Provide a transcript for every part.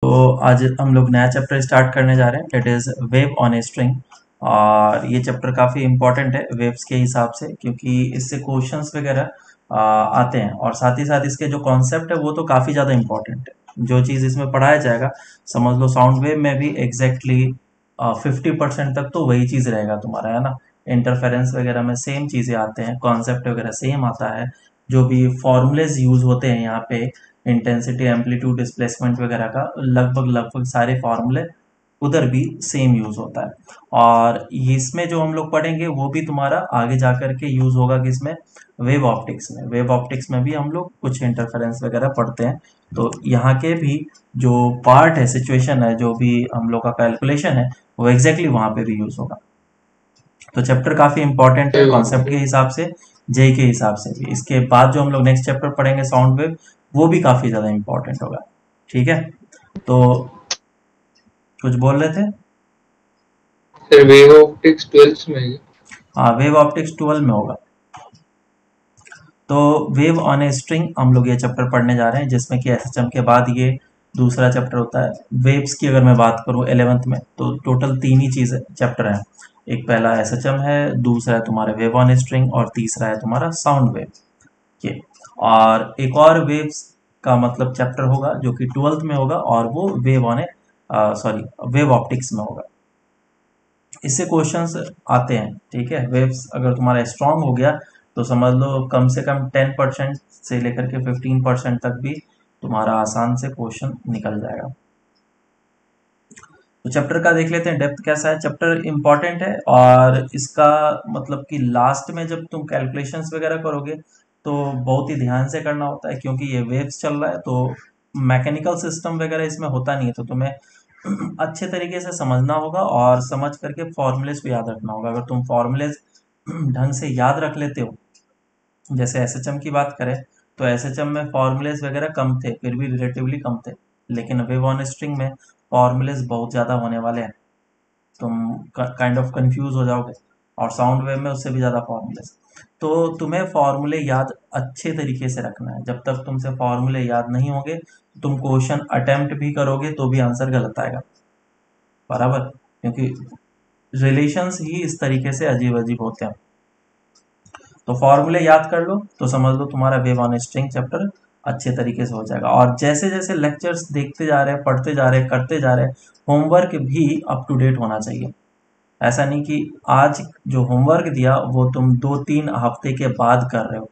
तो आज हम लोग नया चैप्टर स्टार्ट करने जा रहे हैं, it is wave on a string. और ये चैप्टर काफ़ी इम्पोर्टेंट है वेव्स के हिसाब से, क्योंकि इससे क्वेश्चंस वगैरह आते हैं, और साथ ही साथ इसके जो कॉन्सेप्ट है वो तो काफ़ी ज़्यादा इम्पोर्टेंट है। जो चीज़ इसमें पढ़ाया जाएगा, समझ लो साउंड वेव में भी एग्जैक्टली 50% तक तो वही चीज़ रहेगा तुम्हारा, है ना। इंटरफेरेंस वगैरह में सेम चीज़ें आते हैं, कॉन्सेप्ट वगैरह सेम आता है। जो भी फॉर्मूलेज यूज़ होते हैं यहाँ पे, इंटेंसिटी, एम्पलीट्यूड, डिस्प्लेसमेंट वगैरह का, लगभग लगभग सारे फॉर्मूले उधर भी सेम यूज होता है। और इसमें जो हम लोग पढ़ेंगे वो भी तुम्हारा आगे जाकर के यूज होगा किसमें, वेव ऑप्टिक्स में। वेव ऑप्टिक्स में भी हम लोग कुछ इंटरफेरेंस वगैरह पढ़ते हैं। तो यहाँ के भी जो पार्ट है, सिचुएशन है, जो भी हम लोग का कैलकुलेशन है, वो एग्जैक्टली वहाँ पे भी यूज होगा। तो चैप्टर काफी इंपॉर्टेंट है कॉन्सेप्ट के हिसाब से, जे के हिसाब से भी। इसके बाद जो हम लोग नेक्स्ट चैप्टर पढ़ेंगे साउंड वेव, वो भी काफी ज्यादा इंपॉर्टेंट होगा। ठीक है, तो कुछ बोल रहे थे। सर वेव ऑप्टिक्स 12th में है। हाँ, वेव ऑप्टिक्स 12 में होगा। तो वेव ऑन ए स्ट्रिंग हम लोग ये चैप्टर पढ़ने जा रहे हैं, जिसमें कि एसएचएम के बाद ये दूसरा चैप्टर होता है। वेव्स की अगर मैं बात करूँ 11th में, तो टोटल तीन ही चीज़ चैप्टर हैं। एक पहला एसएचएम है, दूसरा है तुम्हारा वेव ऑन ए स्ट्रिंग, और तीसरा है तुम्हारा साउंड वेव। ये और एक और वेव्स का मतलब चैप्टर होगा जो कि 12th में होगा, और वो wave on A sorry wave optics में होगा। इससे क्वेश्चंस आते हैं। ठीक है, वेव्स अगर तुम्हारा स्ट्रांग हो गया तो समझ लो कम से कम 10% से लेकर के 15% तक भी तुम्हारा आसान से क्वेश्चन निकल जाएगा। तो चैप्टर का देख लेते हैं डेप्थ कैसा है। चैप्टर इंपॉर्टेंट है, और इसका मतलब कि लास्ट में जब तुम कैलकुलेशंस वगैरह करोगे तो बहुत ही ध्यान से करना होता है, क्योंकि ये वेव्स चल रहा है तो मैकेनिकल सिस्टम वगैरह इसमें होता नहीं है। तो तुम्हें अच्छे तरीके से समझना होगा, और समझ करके फॉर्मूलेज को याद रखना होगा। अगर तुम फॉर्मूलेज ढंग से याद रख लेते हो, जैसे एसएचएम की बात करें, तो एसएचएम में फॉर्मूलेज वगैरह कम थे, फिर भी रिलेटिवली कम थे। लेकिन वेव ऑन स्ट्रिंग में फॉर्मूलेज बहुत ज़्यादा होने वाले हैं, तुम काइंड ऑफ कंफ्यूज हो जाओगे। और साउंड वेव में उससे भी ज़्यादा फॉर्मूलेज। तो तुम्हें फॉर्मूले याद अच्छे तरीके से रखना है। जब तक तुमसे फॉर्मूले याद नहीं होंगे, तुम क्वेश्चन अटेम्प्ट भी करोगे तो भी आंसर गलत आएगा, बराबर। क्योंकि रिलेशंस ही इस तरीके से अजीब अजीब होते हैं। तो फॉर्मूले याद कर लो तो समझ लो तुम्हारा वेव ऑन स्ट्रिंग चैप्टर अच्छे तरीके से हो जाएगा। और जैसे जैसे लेक्चर्स देखते जा रहे हैं, पढ़ते जा रहे हैं, करते जा रहे हैं, होमवर्क भी अप टू डेट होना चाहिए। ऐसा नहीं कि आज जो होमवर्क दिया वो तुम 2-3 हफ्ते के बाद कर रहे हो,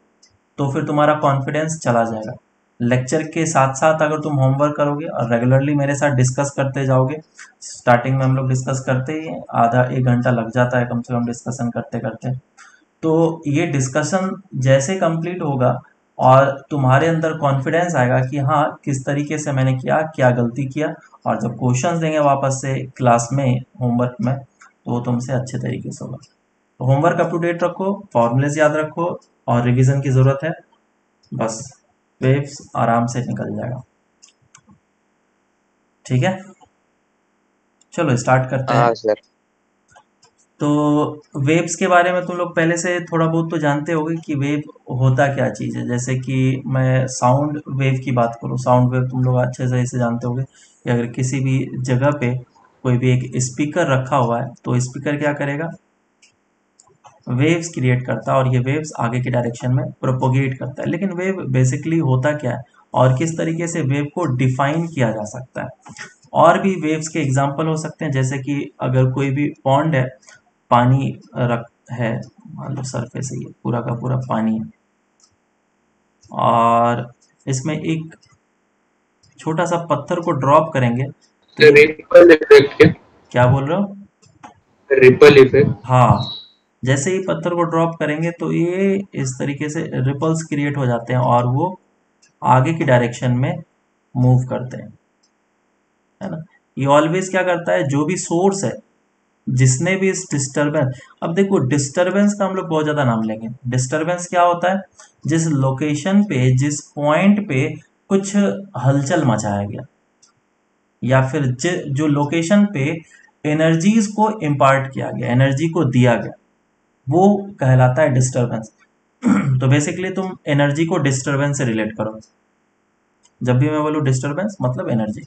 तो फिर तुम्हारा कॉन्फिडेंस चला जाएगा। लेक्चर के साथ साथ अगर तुम होमवर्क करोगे और रेगुलरली मेरे साथ डिस्कस करते जाओगे, स्टार्टिंग में हम लोग डिस्कस करते ही हैं, आधा एक घंटा लग जाता है कम से कम डिस्कशन करते करते। तो ये डिस्कशन जैसे कंप्लीट होगा और तुम्हारे अंदर कॉन्फिडेंस आएगा कि हाँ किस तरीके से मैंने किया, क्या गलती किया, और जब क्वेश्चंस देंगे वापस से क्लास में, होमवर्क में, तो वो तुमसे अच्छे तरीके से होगा। तो होमवर्क अप टू डेट रखो, फॉर्मूलेज याद रखो, और रिवीजन की ज़रूरत है, बस वेव्स आराम से निकल जाएगा। ठीक है, चलो स्टार्ट करते हैं। हाँ सर। तो वेव्स के बारे में तुम लोग पहले से थोड़ा बहुत तो जानते होगे कि वेव होता क्या चीज़ है। जैसे कि मैं साउंड वेव की बात करूँ, साउंड वेव तुम लोग अच्छे से इसे जानते होगे कि अगर किसी भी जगह पे कोई भी एक स्पीकर रखा हुआ है, तो स्पीकर क्या करेगा, वेव्स क्रिएट करता है, और ये वेव्स आगे के डायरेक्शन में प्रोपोगेट करता है। लेकिन वेव बेसिकली होता क्या है, और किस तरीके से वेव को डिफाइन किया जा सकता है। और भी वेव्स के एग्जांपल हो सकते हैं, जैसे कि अगर कोई भी पॉन्ड है, पानी रख है, मान लो सरफेस है, ये पूरा का पूरा पानी है, और इसमें एक छोटा सा पत्थर को ड्रॉप करेंगे तो ये, रिपल इफेक्ट क्या? क्या बोल रहे हो। Ripple effect. हाँ, जैसे ही पत्थर को ड्रॉप करेंगे तो ये इस तरीके से रिपल्स क्रिएट हो जाते हैं, और वो आगे की डायरेक्शन में मूव करते हैं, है ना। ये ऑलवेज क्या करता है, जो भी सोर्स है, जिसने भी इस डिस्टरबेंस, अब देखो डिस्टरबेंस का हम लोग बहुत ज्यादा नाम लेंगे। डिस्टरबेंस क्या होता है, जिस लोकेशन पे, जिस पॉइंट पे कुछ हलचल मचाया गया, या फिर जो लोकेशन पे एनर्जीज को इम्पार्ट किया गया, एनर्जी को दिया गया, वो कहलाता है डिस्टरबेंस। तो बेसिकली तुम एनर्जी को डिस्टरबेंस से रिलेट करो। जब भी मैं बोलूँ डिस्टरबेंस मतलब एनर्जी।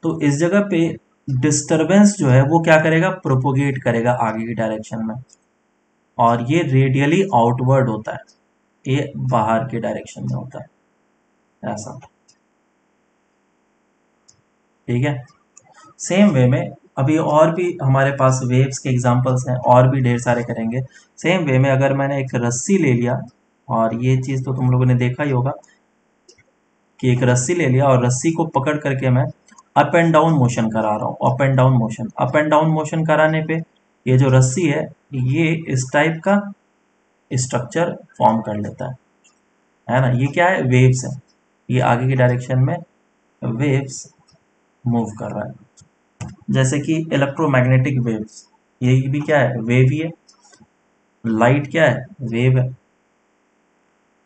तो इस जगह पे डिस्टरबेंस जो है वो क्या करेगा, प्रोपोगेट करेगा आगे की डायरेक्शन में, और ये रेडियली आउटवर्ड होता है, ये बाहर के डायरेक्शन में होता है ऐसा। ठीक है, सेम वे में अभी और भी हमारे पास वेव्स के एग्जांपल्स हैं, और भी ढेर सारे करेंगे। सेम वे में अगर मैंने एक रस्सी ले लिया, और ये चीज़ तो तुम लोगों ने देखा ही होगा कि एक रस्सी ले लिया और रस्सी को पकड़ करके मैं अप एंड डाउन मोशन करा रहा हूँ, up and down motion, up and down motion कराने पे ये जो रस्सी है ये इस टाइप का स्ट्रक्चर फॉर्म कर लेता है ना। ये क्या है, वेव्स है, ये आगे की डायरेक्शन में वेव्स मूव कर रहा है। जैसे कि इलेक्ट्रोमैग्नेटिक वेव्स, ये भी क्या है, वेव ही है। लाइट क्या है, वेव है।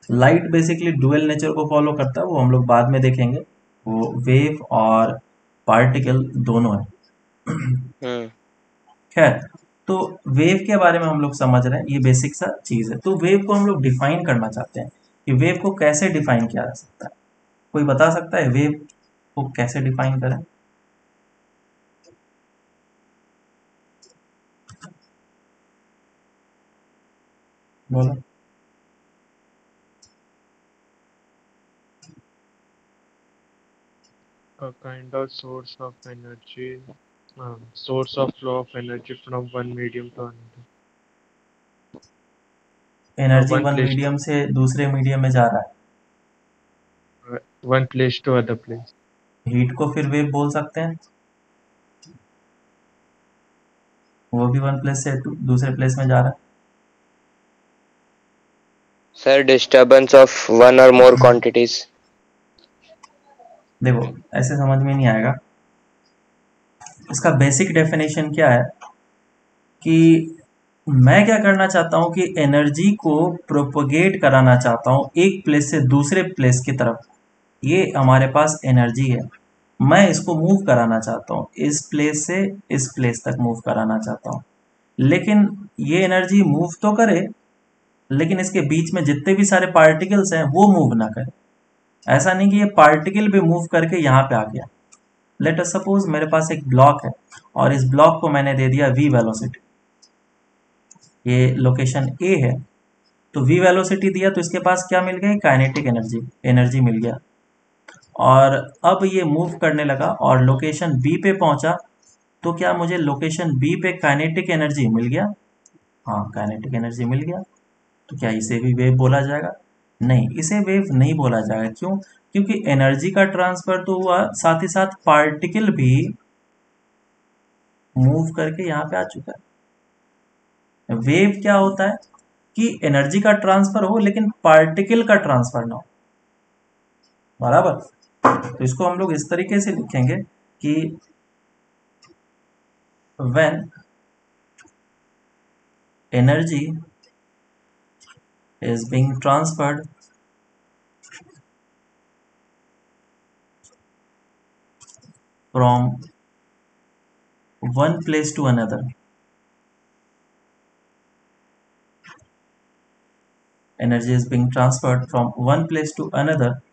लाइट बेसिकली डुअल नेचर को फॉलो करता है, वो हम लोग बाद में देखेंगे, वो वेव और पार्टिकल दोनों है। खैर, तो वेव के बारे में हम लोग समझ रहे हैं, ये बेसिक सा चीज़ है। तो वेव को हम लोग डिफाइन करना चाहते हैं कि वेव को कैसे डिफाइन किया जा सकता है। कोई बता सकता है वेव को कैसे डिफाइन करें? बोलो। A kind of source of energy, source of flow of energy from one medium to another. Energy One one place to medium से दूसरे मीडियम में जा रहा one place to other place. है, हीट को फिर वेव बोल सकते हैं, वो भी वन प्लेस से दूसरे प्लेस में जा रहा है। Sir, disturbance of one or more quantities. देखो ऐसे समझ में नहीं आएगा, इसका बेसिक डेफिनेशन क्या है कि मैं क्या करना चाहता हूं कि एनर्जी को प्रोपोगेट कराना चाहता हूं एक प्लेस से दूसरे प्लेस की तरफ। ये हमारे पास एनर्जी है, मैं इसको मूव कराना चाहता हूँ, इस प्लेस से इस प्लेस तक मूव कराना चाहता हूँ। लेकिन ये एनर्जी मूव तो करे, लेकिन इसके बीच में जितने भी सारे पार्टिकल्स हैं वो मूव ना करें। ऐसा नहीं कि ये पार्टिकल भी मूव करके यहाँ पे आ गया। लेट अस सपोज मेरे पास एक ब्लॉक है और इस ब्लॉक को मैंने दे दिया v वेलोसिटी, ये लोकेशन a है, तो v वेलोसिटी दिया तो इसके पास क्या मिल गया, काइनेटिक एनर्जी, एनर्जी मिल गया। और अब ये मूव करने लगा और लोकेशन b पे पहुंचा, तो क्या मुझे लोकेशन b पे काइनेटिक एनर्जी मिल गया? हाँ, काइनेटिक एनर्जी मिल गया। तो क्या इसे भी वेव बोला जाएगा? नहीं, इसे वेव नहीं बोला जाएगा। क्यों? क्योंकि एनर्जी का ट्रांसफर तो हुआ, साथ ही साथ पार्टिकल भी मूव करके यहाँ पे आ चुका है। वेव क्या होता है कि एनर्जी का ट्रांसफर हो लेकिन पार्टिकल का ट्रांसफर ना हो, बराबर। तो इसको हम लोग इस तरीके से लिखेंगे कि when energy is being transferred from one place to another, energy is being transferred from one place to another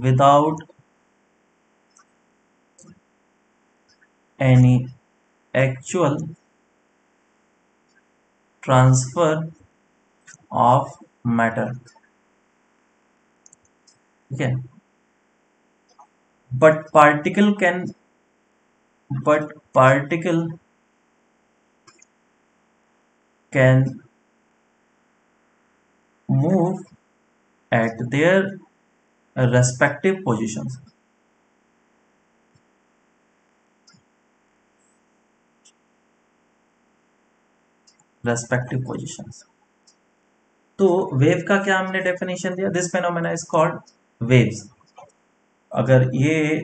without any actual transfer of matter. ठीक है, but particle can move at their respective positions. Respective positions. तो wave का क्या हमने definition दिया, this phenomena is called waves. अगर ये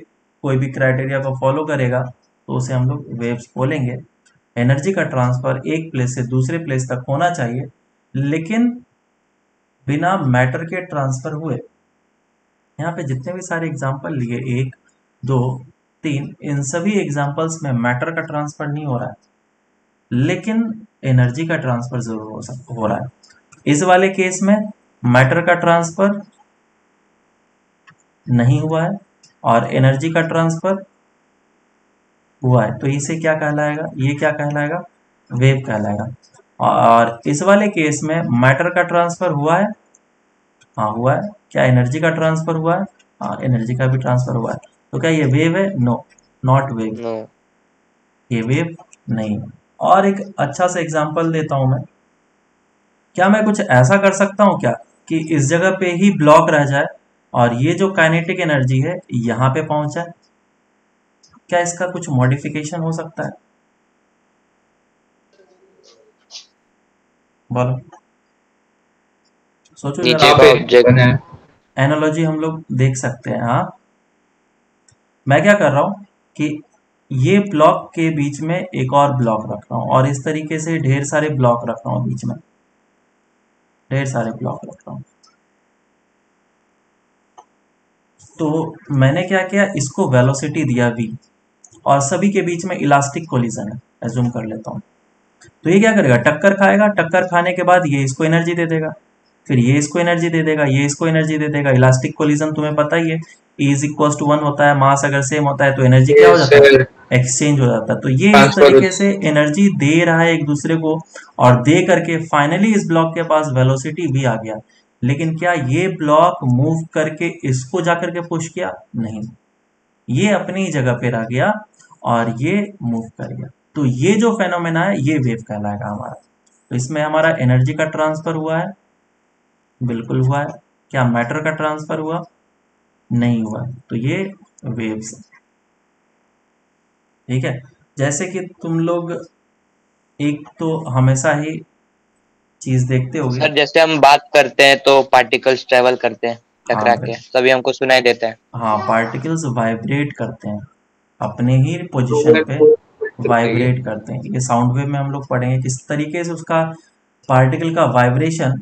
कोई भी क्राइटेरिया को फॉलो करेगा तो उसे हम लोग वेव्स बोलेंगे। एनर्जी का ट्रांसफर एक प्लेस से दूसरे प्लेस तक होना चाहिए, लेकिन बिना मैटर के ट्रांसफर हुए। यहाँ पे जितने भी सारे एग्जाम्पल लिए, 1 2 3, इन सभी एग्जाम्पल्स में मैटर का ट्रांसफर नहीं हो रहा है, लेकिन एनर्जी का ट्रांसफर जरूर हो रहा है। इस वाले केस में मैटर का ट्रांसफर नहीं हुआ है, और एनर्जी का ट्रांसफर हुआ है, तो इसे क्या कहलाएगा, ये क्या कहलाएगा, वेव कहलाएगा। और इस वाले केस में मैटर का ट्रांसफर हुआ है, हाँ हुआ है। क्या एनर्जी का ट्रांसफर हुआ है, हाँ एनर्जी का भी ट्रांसफर हुआ है। तो क्या ये वेव है, नो नॉट वेव, नो। ये वेव नहीं। और एक अच्छा सा एग्जांपल देता हूं मैं, क्या मैं कुछ ऐसा कर सकता हूं क्या कि इस जगह पे ही ब्लॉक रह जाए और ये जो काइनेटिक एनर्जी है यहाँ पे पहुंच जाए, क्या इसका कुछ मॉडिफिकेशन हो सकता है, बोलो, सोचो नीचे जरा। का ऑब्जेक्ट। एनालॉजी हम लोग देख सकते हैं, हाँ। मैं क्या कर रहा हूं कि ये ब्लॉक के बीच में एक और ब्लॉक रख रहा हूं और इस तरीके से ढेर सारे ब्लॉक रख रहा हूं, बीच में ढेर सारे ब्लॉक रख रहा हूं। तो मैंने क्या किया, इसको वेलोसिटी दिया v और सभी के बीच में इलास्टिक कोलिजन है, एज्यूम कर लेता हूं। तो ये क्या करेगा, टक्कर खाएगा, टक्कर खाने के बाद ये इसको एनर्जी दे देगा, फिर ये इसको एनर्जी दे देगा, ये इसको एनर्जी दे देगा। इलास्टिक कोलिजन तुम्हें पता ही है, E इज इक्वल टू 1 होता है, मास अगर सेम होता है तो एनर्जी क्या हो जाता है, एक्सचेंज हो जाता है। तो ये इस तरीके से एनर्जी दे रहा है एक दूसरे को और दे करके फाइनली इस ब्लॉक के पास वेलोसिटी भी आ गया। लेकिन क्या ये ब्लॉक मूव करके इसको जाकर के पुश किया, नहीं, ये अपनी जगह पे रह गया और ये मूव कर गया। तो ये जो फेनोमेना है ये वेव कहलाएगा हमारा। तो इसमें हमारा एनर्जी का ट्रांसफर हुआ है, बिल्कुल हुआ है। क्या मैटर का ट्रांसफर हुआ, नहीं हुआ, तो ये वेव्स, ठीक है। जैसे कि तुम लोग एक तो हमेशा ही चीज देखते होगे, सर जैसे हम बात करते हैं तो पार्टिकल्स ट्रेवल करते हैं टकरा हाँ के, तभी हमको सुनाई देता है। हाँ, पार्टिकल्स वाइब्रेट करते हैं, अपने ही पोजीशन पे वाइब्रेट करते हैं। ये साउंड वेव में हम लोग पढ़ेंगे किस तरीके से उसका पार्टिकल का वाइब्रेशन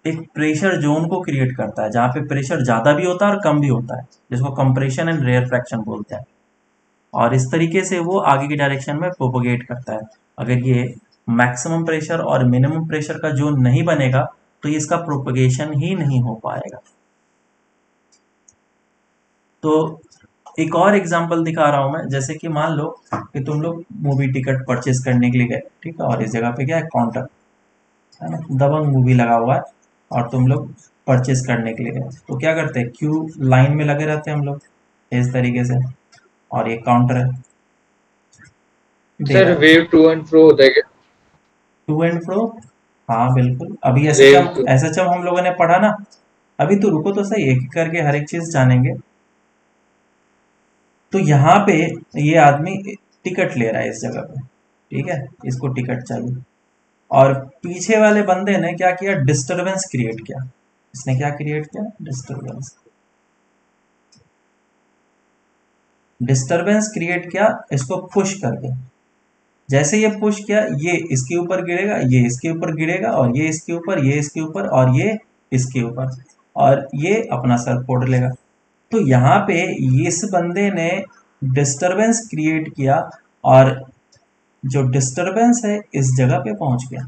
एक प्रेशर जोन को क्रिएट करता है, जहाँ पे प्रेशर ज़्यादा भी होता है और कम भी होता है, जिसको कंप्रेशन एंड रेयर फ्रैक्शन बोलते हैं। और इस तरीके से वो आगे की डायरेक्शन में प्रोपोगेट करता है। अगर ये मैक्सिमम प्रेशर और मिनिमम प्रेशर का जोन नहीं बनेगा तो इसका प्रोपोगेशन ही नहीं हो पाएगा। तो एक और एग्जांपल दिखा रहा हूं मैं, जैसे कि मान लो कि तुम लोग मूवी टिकट परचेज करने के लिए गए, ठीक है, और इस जगह पे क्या है, काउंटर है ना, दबंग मूवी लगा हुआ है और तुम लोग परचेज करने के लिए गए। तो क्या करते हैं, क्यू लाइन में लगे रहते हैं हम लोग इस तरीके से, और ये काउंटर है, sir wave to and fro होता है क्या? टू एंड फ्रो, हाँ बिल्कुल। अभी एसएचएम हम लोगों ने पढ़ा ना, अभी तो रुको तो सही, एक एक करके हर एक चीज जानेंगे। तो यहाँ पे ये आदमी टिकट ले रहा है इस जगह पे, ठीक है, इसको टिकट चाहिए, और पीछे वाले बंदे ने क्या किया, डिस्टरबेंस क्रिएट किया। इसने क्या क्रिएट किया, डिस्टरबेंस, डिस्टरबेंस क्रिएट किया, इसको पुश कर दे। जैसे ये पुश किया, ये इसके ऊपर गिरेगा, ये इसके ऊपर गिरेगा, और ये इसके ऊपर, ये इसके ऊपर, और ये इसके ऊपर, और ये अपना सर फोड़ लेगा। तो यहाँ पे इस बंदे ने डिस्टरबेंस क्रिएट किया और जो डिस्टरबेंस है इस जगह पे पहुंच गया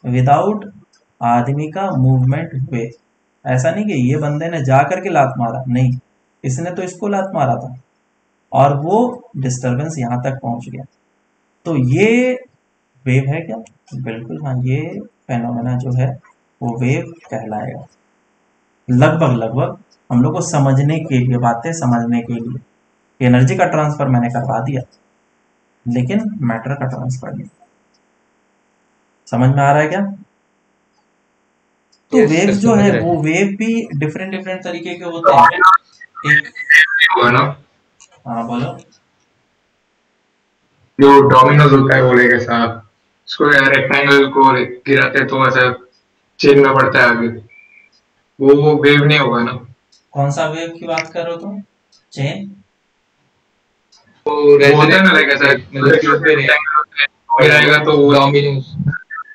विदाउट आदमी का मूवमेंट हुए। ऐसा नहीं कि ये बंदे ने जा करके लात मारा, नहीं, इसने तो इसको लात मारा था और वो डिस्टरबेंस यहाँ तक पहुंच गया। तो ये वेव है क्या, बिल्कुल हाँ, ये फेनोमेना जो है वो वेव कहलाएगा। लगभग लगभग हम लोग को समझने के लिए, बातें समझने के लिए, एनर्जी का ट्रांसफर मैंने करवा दिया लेकिन मैटर का ट्रांसफर नहीं। समझ में आ रहा है क्या? तो वेव जो है वो वेव भी डिफरेंट डिफरेंट तरीके के होते हैं। एक हाँ बोलो, जो डोमिनोज होता है गोले के साथ, उसको रेक्टेंगल को गिराते तो ऐसा चेन में पड़ता है आगे, वो वेव नहीं होगा ना? कौन सा वेव की बात कर रहे हो तुम, चेन? वो होता है ना, लाइक ऐसा गिराएगा तो वो डोमिनोज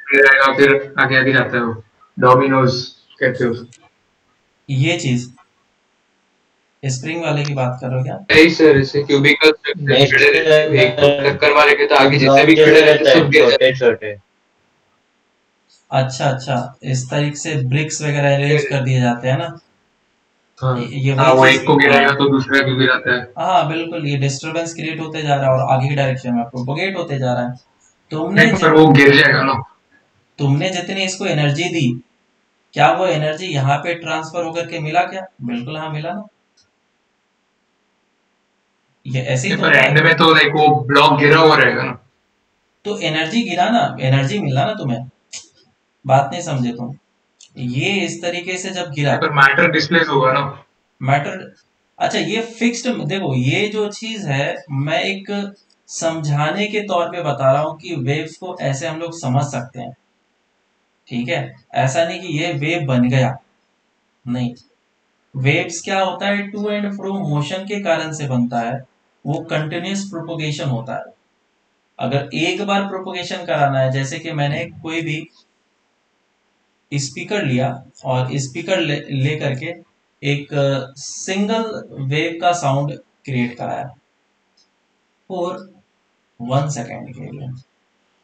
गिराएगा, फिर आगे आगे जाता है, वो डोमिनोज कहते हो। ये चीज स्प्रिंग वाले की बात करो क्या? नहीं सर, ऐसे क्यूबिकल एक टक्कर मारे के तो आगे जितने भी खड़े रहते हैं सब गिर जाते हैं, छोटे। अच्छा अच्छा, इस तरीके से ब्रिक्स वगैरह अरेंज कर दिए जाते हैं ना। हाँ ये हाँ, वही वो चीज। एक को हाँ गिराएगा तो दूसरा भी गिराता है। हाँ बिल्कुल, ये डिस्टरबेंस क्रिएट होते जा रहा है और आगे की डायरेक्शन में प्रोपोगेट होते जा रहा है। तुमने नहीं, पर वो गिर जाएगा ना। तुमने जितनी इसको एनर्जी दी, क्या वो एनर्जी यहाँ पे ट्रांसफर होकर के मिला क्या? बिल्कुल हाँ मिला ना। ये ऐसे ही नहीं, तो पर होता एंड है। में तो लाइक वो ब्लॉक गिरा हुआ रहेगा ना। तो एनर्जी गिरा ना, एनर्जी मिला ना तुम्हें। बात नहीं समझे तुम। ये इस तरीके से जब गिरा, नहीं, पर मैटर डिस्प्लेस होगा ना। मैटर, अच्छा ये फिक्स्ड, देखो ये जो चीज है, मैं एक समझाने के तौर पे बता रहा हूँ कि वेव्स को ऐसे हम लोग समझ सकते हैं। ठीक है, ऐसा नहीं कि ये वेव बन गया, नहीं। वेव्स क्या होता है, टू एंड फ्रो मोशन के कारण से बनता है। वो कंटिन्यूस प्रोपोगेशन होता है। अगर एक बार प्रोपोगेशन कराना है, जैसे कि मैंने कोई भी स्पीकर लिया और स्पीकर ले करके एक सिंगल वेव का साउंड क्रिएट कराया फॉर 1 सेकेंड के लिए।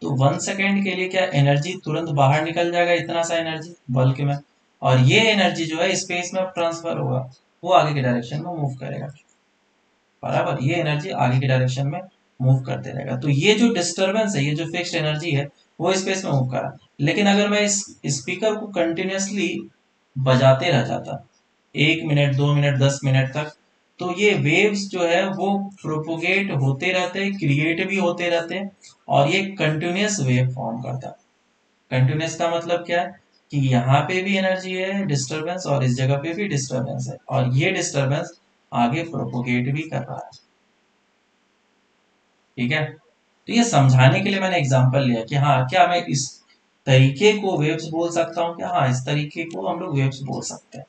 तो 1 सेकेंड के लिए क्या एनर्जी तुरंत बाहर निकल जाएगा, इतना सा एनर्जी बल्क में, और ये एनर्जी जो है स्पेस में ट्रांसफर होगा, वो आगे के डायरेक्शन में मूव करेगा। बराबर, ये एनर्जी आगे की डायरेक्शन में मूव करते रहेगा। तो ये जो डिस्टरबेंस है, ये जो फिक्स्ड एनर्जी है, वो स्पेस में मूव कर रहा है। लेकिन अगर मैं इस स्पीकर को कंटिन्यूअसली बजाते रह जाता 1 मिनट 2 मिनट 10 मिनट तक, तो ये वेव्स जो है वो प्रोपोगेट होते रहते हैं, क्रिएट भी होते रहते हैं, और ये कंटिन्यूअस वेव फॉर्म करता है। कंटिन्यूअस का मतलब क्या है कि यहाँ पे भी एनर्जी है डिस्टरबेंस, और इस जगह पे भी डिस्टरबेंस है, और ये डिस्टरबेंस आगे प्रोपोगेट भी कर रहा है। ठीक है, तो ये समझाने के लिए मैंने एग्जांपल लिया कि हाँ, क्या मैं इस तरीके को वेव्स बोल सकता हूँ क्या? हाँ, इस तरीके को हम लोग वेव्स बोल सकते हैं।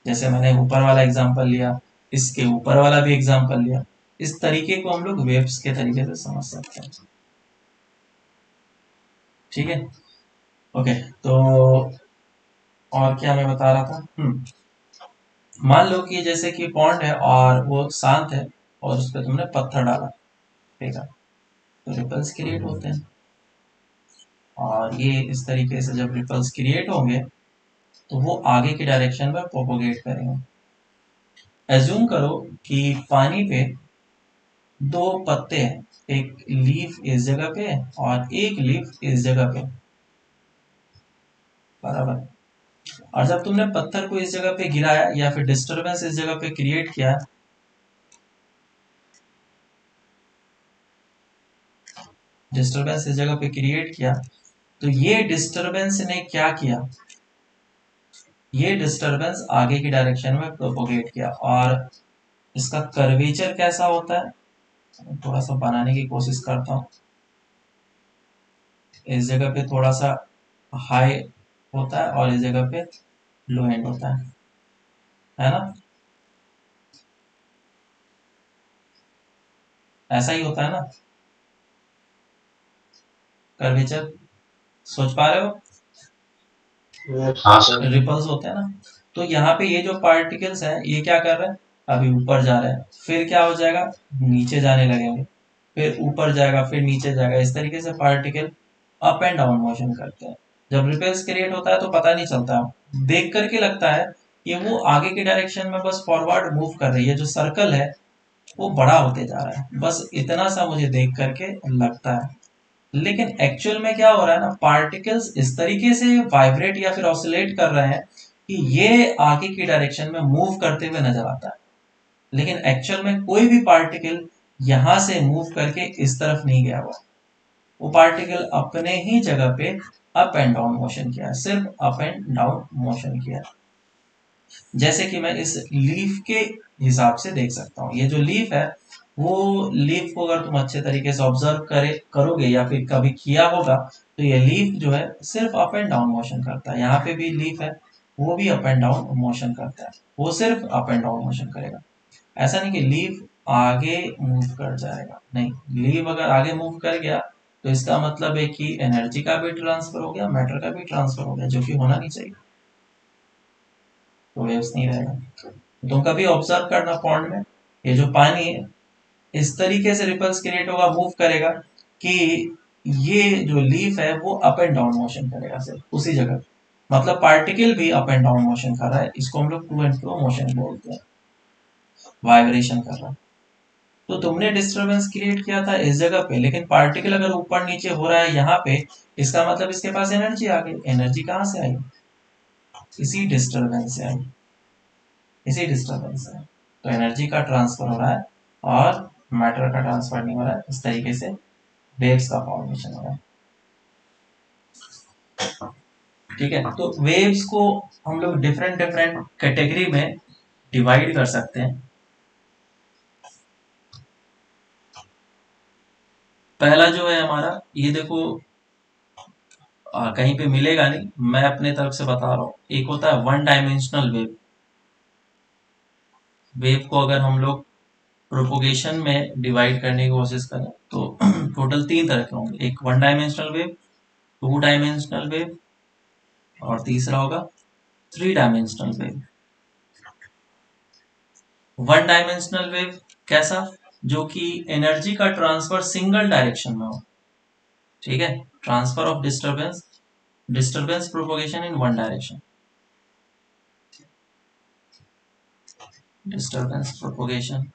जैसे मैंने ऊपर वाला एग्जांपल लिया, इसके ऊपर वाला भी एग्जांपल लिया, इस तरीके को हम लोग वेव्स के तरीके से समझ सकते हैं। ठीक है, ओके। तो और क्या मैं बता रहा था, मान लो कि जैसे कि पॉन्ड है और वो शांत है, और उस पर तुमने पत्थर डाला, ठीक है, तो रिपल्स क्रिएट होते हैं। और ये इस तरीके से जब रिपल्स क्रिएट होंगे, तो वो आगे की डायरेक्शन में प्रोपोगेट करेंगे। एज्यूम करो कि पानी पे 2 पत्ते हैं, एक लीफ इस जगह पे और एक लीफ इस जगह पे, बराबर। और जब तुमने पत्थर को इस जगह पे गिराया या फिर डिस्टरबेंस इस जगह पे क्रिएट किया, डिस्टरबेंस इस जगह पे क्रिएट किया, तो ये डिस्टरबेंस ने क्या किया, ये डिस्टरबेंस आगे की डायरेक्शन में प्रोपोगेट किया। और इसका कर्वेचर कैसा होता है, थोड़ा सा बनाने की कोशिश करता हूँ। इस जगह पे थोड़ा सा हाई होता है और इस जगह पे लो एंड होता है ना? ऐसा ही होता है ना कर्वेचर? सोच पा रहे हो? हाँ सर। रिपल्स होते हैं ना। तो यहाँ पे ये जो पार्टिकल्स हैं, ये क्या कर रहे हैं, अभी ऊपर जा रहे हैं, फिर क्या हो जाएगा, नीचे जाने लगेंगे, फिर ऊपर जाएगा, फिर नीचे जाएगा। इस तरीके से particle up and down motion करते हैं। जब रिपल्स क्रिएट होता है तो पता नहीं चलता, देख करके लगता है कि वो आगे की डायरेक्शन में बस फॉरवर्ड मूव कर रही है, जो सर्कल है वो बड़ा होते जा रहा है, बस इतना सा मुझे देख करके लगता है। लेकिन एक्चुअल में क्या हो रहा है ना, पार्टिकल्स इस तरीके से वाइब्रेट या फिर ऑसिलेट कर रहे हैं कि ये आगे की डायरेक्शन में मूव करते हुए नजर आता है। लेकिन एक्चुअल में कोई भी पार्टिकल यहां से मूव करके इस तरफ नहीं गया हुआ, वो पार्टिकल अपने ही जगह पे अप एंड डाउन मोशन किया है, सिर्फ अप एंड डाउन मोशन किया है। जैसे कि मैं इस लीफ के हिसाब से देख सकता हूँ, ये जो लीफ है, वो लीफ को अगर तुम अच्छे तरीके से ऑब्जर्व करोगे या फिर कभी किया होगा, तो ये लीफ जो है सिर्फ अप एंड डाउन मोशन करता है। यहाँ पे भी लीफ है, वो भी अप एंड डाउन मोशन करता है, वो सिर्फ अप एंड डाउन मोशन करेगा। ऐसा नहीं कि लीफ आगे मूव कर जाएगा, नहीं। लीफ अगर आगे मूव कर गया तो इसका मतलब है कि एनर्जी का भी ट्रांसफर हो गया, मैटर का भी ट्रांसफर हो गया, जो कि होना नहीं चाहिए, तो वेव्स नहीं रहेगा। तुम कभी ऑब्जर्व करना पॉन्ड में, ये जो पानी है इस तरीके से रिपल्स क्रिएट होगा, मूव करेगा, कि ये जो लीफ है वो अप एंड डाउन मोशन करेगा सिर्फ उसी जगह। मतलब पार्टिकल भी अप एंड डाउन मोशन कर रहा है, इसको हम लोग टू एंड फ्रो मोशन बोलते हैं, वाइब्रेशन कर रहा है। तो तुमने डिस्टरबेंस क्रिएट किया था इस जगह पे, लेकिन पार्टिकल अगर ऊपर नीचे हो रहा है यहाँ पे, इसका मतलब इसके पास एनर्जी आ गई। एनर्जी कहाँ से आई? इसी डिस्टरबेंस से आई, इसी डिस्टरबेंस से। तो एनर्जी का ट्रांसफर हो रहा है और मैटर का ट्रांसफर नहीं हो रहा है। इस तरीके से वेव्स का फॉर्मेशन हो रहा है। ठीक है, तो वेव्स को हम लोग डिफरेंट डिफरेंट कैटेगरी में डिवाइड कर सकते हैं। पहला जो है हमारा, ये देखो कहीं पे मिलेगा नहीं, मैं अपने तरफ से बता रहा हूँ। एक होता है वन डायमेंशनल वेव। वेव को अगर हम लोग प्रोपोगेशन में डिवाइड करने की कोशिश करें तो टोटल 3 तरह के होंगे। एक one dimensional wave, two dimensional wave और तीसरा होगा 3 dimensional wave. One dimensional wave कैसा? जो कि एनर्जी का ट्रांसफर सिंगल डायरेक्शन में हो। ठीक है, transfer of disturbance propagation in one direction, disturbance propagation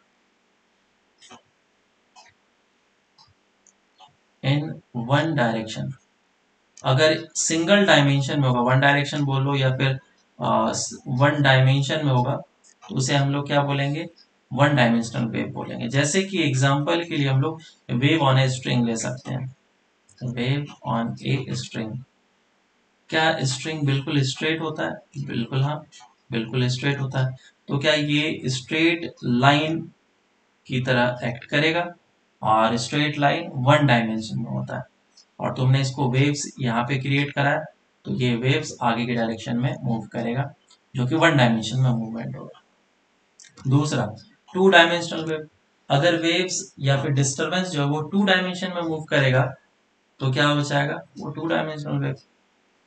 in one direction. अगर सिंगल डायमेंशन में होगा, वन डायरेक्शन बोलो या फिर वन डायमेंशन में होगा, तो उसे हम लोग क्या बोलेंगे? वन डायमेंशनल वेव बोलेंगे। जैसे कि एग्जांपल के लिए हम लोग वेव ऑन ए स्ट्रिंग ले सकते हैं। Wave on a string. क्या स्ट्रिंग बिल्कुल स्ट्रेट होता है? बिल्कुल, हाँ, बिल्कुल स्ट्रेट होता है। तो क्या ये स्ट्रेट लाइन की तरह एक्ट करेगा? और स्ट्रेट लाइन वन डायमेंशन में होता है, और तुमने इसको वेव्स यहाँ पे क्रिएट करा है, तो ये वेव्स आगे के डायरेक्शन में मूव करेगा, जो कि वन डायमेंशन में मूवमेंट होगा। दूसरा, टू डायमेंशनल वेव। अगर वेव्स या फिर डिस्टरबेंस जो है वो टू डायमेंशन में मूव करेगा, तो क्या हो जाएगा? वो टू डायमेंशनल वेव।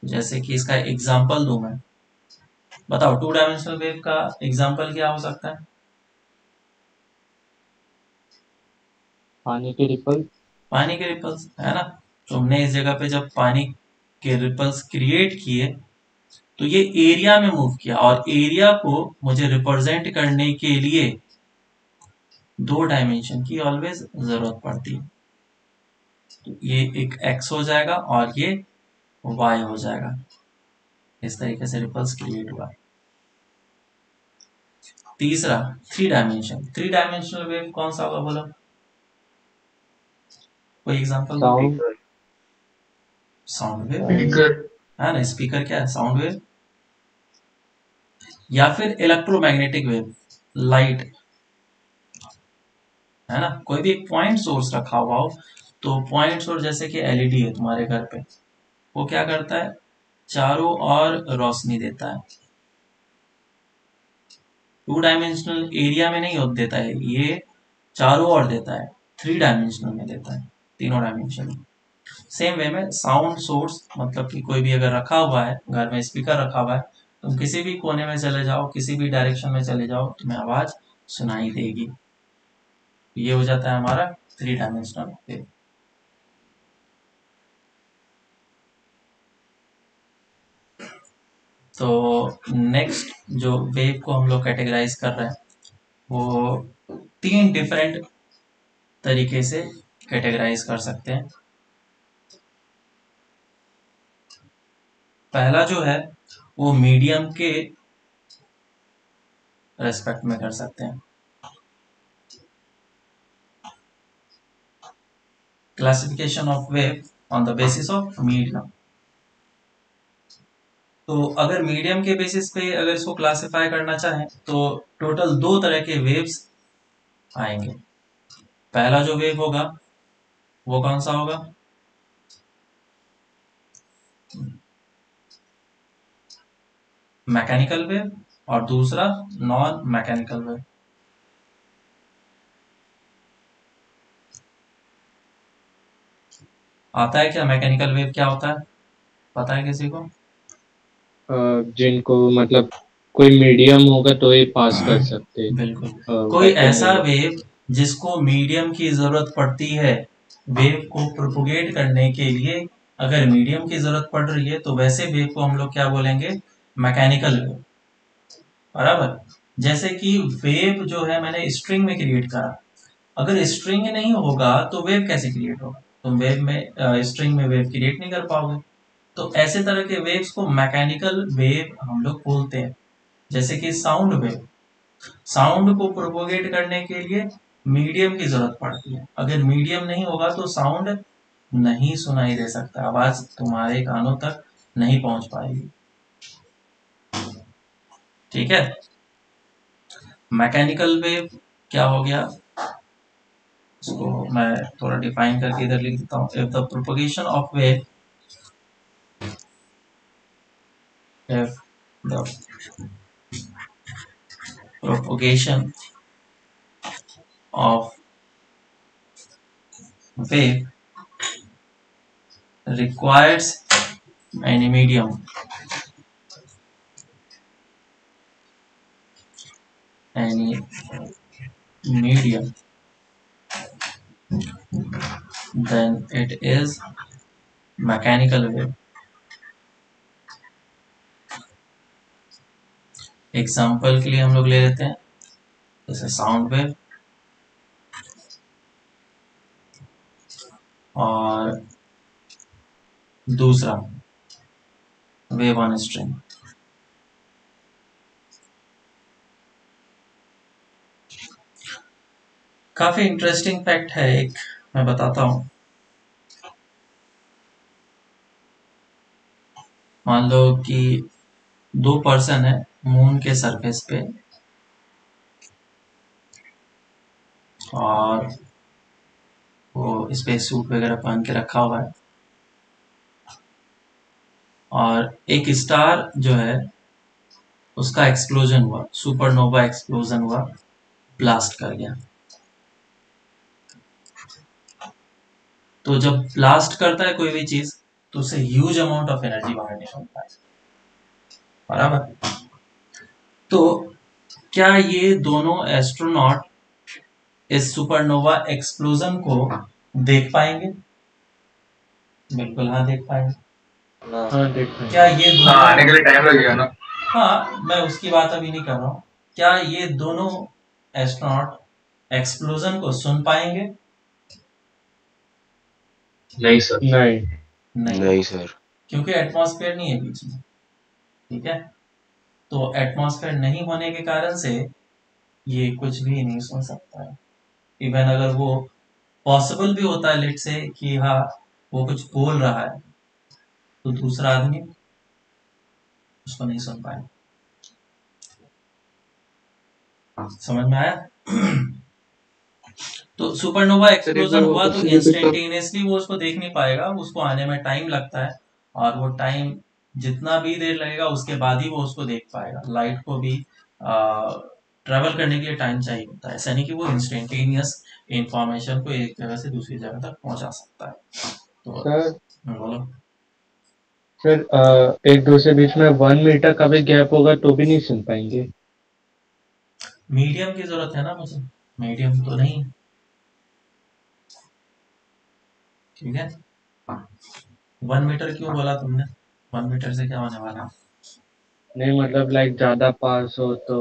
जैसे कि इसका एग्जाम्पल दूं मैं, बताओ टू डायमेंशनल वेव का एग्जाम्पल क्या हो सकता है? पानी के रिपल। पानी के रिपल्स, है ना। तुमने इस जगह पे जब पानी के रिपल्स क्रिएट किए, तो ये एरिया में मूव किया, और एरिया को मुझे रिप्रेजेंट करने के लिए 2 डायमेंशन की ऑलवेज जरूरत पड़ती है। तो ये एक एक्स हो जाएगा और ये वाई हो जाएगा। इस तरीके से रिपल्स क्रिएट हुआ। तीसरा, 3 डायमेंशन। 3 डायमेंशनल वेव कौन सा होगा बोलो? कोई एग्जांपल दो। साउंड। Sound wave speaker. है ना। स्पीकर क्या है? Sound wave. या फिर इलेक्ट्रोमैग्नेटिक वेव, लाइट, है ना। कोई भी एक पॉइंट सोर्स रखा हुआ हो, तो पॉइंट सोर्स जैसे कि एलईडी है तुम्हारे घर पे, वो क्या करता है? चारों ओर रोशनी देता है। टू डायमेंशनल एरिया में नहीं देता है, ये चारों ओर देता है, 3 डायमेंशनल में देता है, तीनों डायमेंशन में। सेम वे में साउंड सोर्स, मतलब कि कोई भी अगर रखा हुआ है घर में, स्पीकर रखा हुआ है, तुम किसी भी कोने में चले जाओ, किसी भी डायरेक्शन में चले जाओ, तुम्हें आवाज सुनाई देगी। ये हो जाता है हमारा 3 डायमेंशनल वेव। तो नेक्स्ट जो वेव को हम लोग कैटेगराइज कर रहे हैं, वो 3 डिफरेंट तरीके से कैटेगराइज कर सकते हैं। पहला जो है वो मीडियम के रेस्पेक्ट में कर सकते हैं। Classification of wave on the basis of medium. तो अगर मीडियम के बेसिस पे अगर इसको क्लासिफाई करना चाहें, तो टोटल 2 तरह के वेव्स आएंगे। पहला जो वेव होगा वो कौन सा होगा? मैकेनिकल वेव, और दूसरा नॉन मैकेनिकल वेव। आता है क्या मैकेनिकल वेव क्या होता है? पता है किसी को? जिनको मतलब कोई मीडियम होगा तो ये पास कर सकते हैं। बिल्कुल, कोई ऐसा वेव जिसको मीडियम की जरूरत पड़ती है वेव को प्रोपोगेट करने के लिए, अगर मीडियम की जरूरत पड़ रही है तो वैसे वेव को हम लोग क्या बोलेंगे, मैकेनिकल वेव। बराबर। जैसे कि वेव जो है मैंने स्ट्रिंग में क्रिएट करा, अगर स्ट्रिंग नहीं होगा तो वेव कैसे क्रिएट होगा, तुम वेव में स्ट्रिंग में वेव क्रिएट नहीं कर पाओगे। तो ऐसे तरह के वेव्स को मैकेनिकल वेव हम लोग बोलते हैं। जैसे कि साउंड वेव, साउंड को प्रोपोगेट करने के लिए मीडियम की जरूरत पड़ती है। अगर मीडियम नहीं होगा तो साउंड नहीं सुनाई दे सकता, आवाज तुम्हारे कानों तक नहीं पहुंच पाएगी। ठीक है। मैकेनिकल वेव क्या हो गया, इसको मैं थोड़ा डिफाइन करके इधर लिख देता हूँ। If the propagation of wave, if the propagation of wave requires any medium, then it is mechanical wave. Example के लिए हम लोग ले लेते हैं जैसे साउंड वेव और दूसरा वेव ऑन स्ट्रिंग। काफी इंटरेस्टिंग फैक्ट है एक, मैं बताता हूं। मान लो कि दो पर्सन है मून के सरफेस पे और वो स्पेस सूट वगैरह पहन के रखा हुआ है, और एक स्टार जो है उसका एक्सप्लोजन हुआ, सुपरनोवा एक्सप्लोजन हुआ, ब्लास्ट कर गया। तो जब ब्लास्ट करता है कोई भी चीज तो उससे ह्यूज अमाउंट ऑफ एनर्जी बाहर निकलता है। बराबर। तो क्या ये दोनों एस्ट्रोनॉट इस सुपरनोवा एक्सप्लोजन को देख पाएंगे? बिल्कुल हाँ, देख पाएंगे। हाँ देख पाएंगे। क्या ये दोनों, आने के लिए टाइम लगेगा ना। हाँ मैं उसकी बात अभी नहीं कर रहा हूँ। क्या ये दोनों एस्ट्रोनॉट एक्सप्लोजन को सुन पाएंगे? नहीं सर। नहीं सर। क्योंकि एटमॉस्फेयर नहीं है बीच में। ठीक है। तो एटमॉस्फेयर नहीं होने के कारण से ये कुछ भी नहीं सुन सकता है। इवन अगर वो पॉसिबल भी होता है लेट से कि हाँ वो कुछ बोल रहा है तो दूसरा आदमी उसको नहीं सुन पाए। समझ में आया? तो सुपरनोवा एक्सप्लोजन हुआ तो इंस्टेंटेनियसली वो उसको देख नहीं पाएगा, उसको आने में टाइम लगता है, और वो टाइम जितना भी देर लगेगा उसके बाद ही वो उसको देख पाएगा। लाइट को भी ट्रेवल करने के लिए टाइम चाहिए होता है, ऐसा नहीं कि वो इंस्टेंटेनियस इंफॉर्मेशन को एक जगह से दूसरी जगह तक पहुंचा सकता है। तो सर, बोलो। फिर एक दूसरे बीच में 1 मीटर का भी गैप होगा तो भी नहीं सुन पाएंगे। मीडियम की जरूरत है ना मुझे, मीडियम तो नहीं। ठीक है। 1 मीटर क्यों बोला तुमने? 1 मीटर से क्या होने वाला? नहीं मतलब लाइक ज्यादा पास हो तो।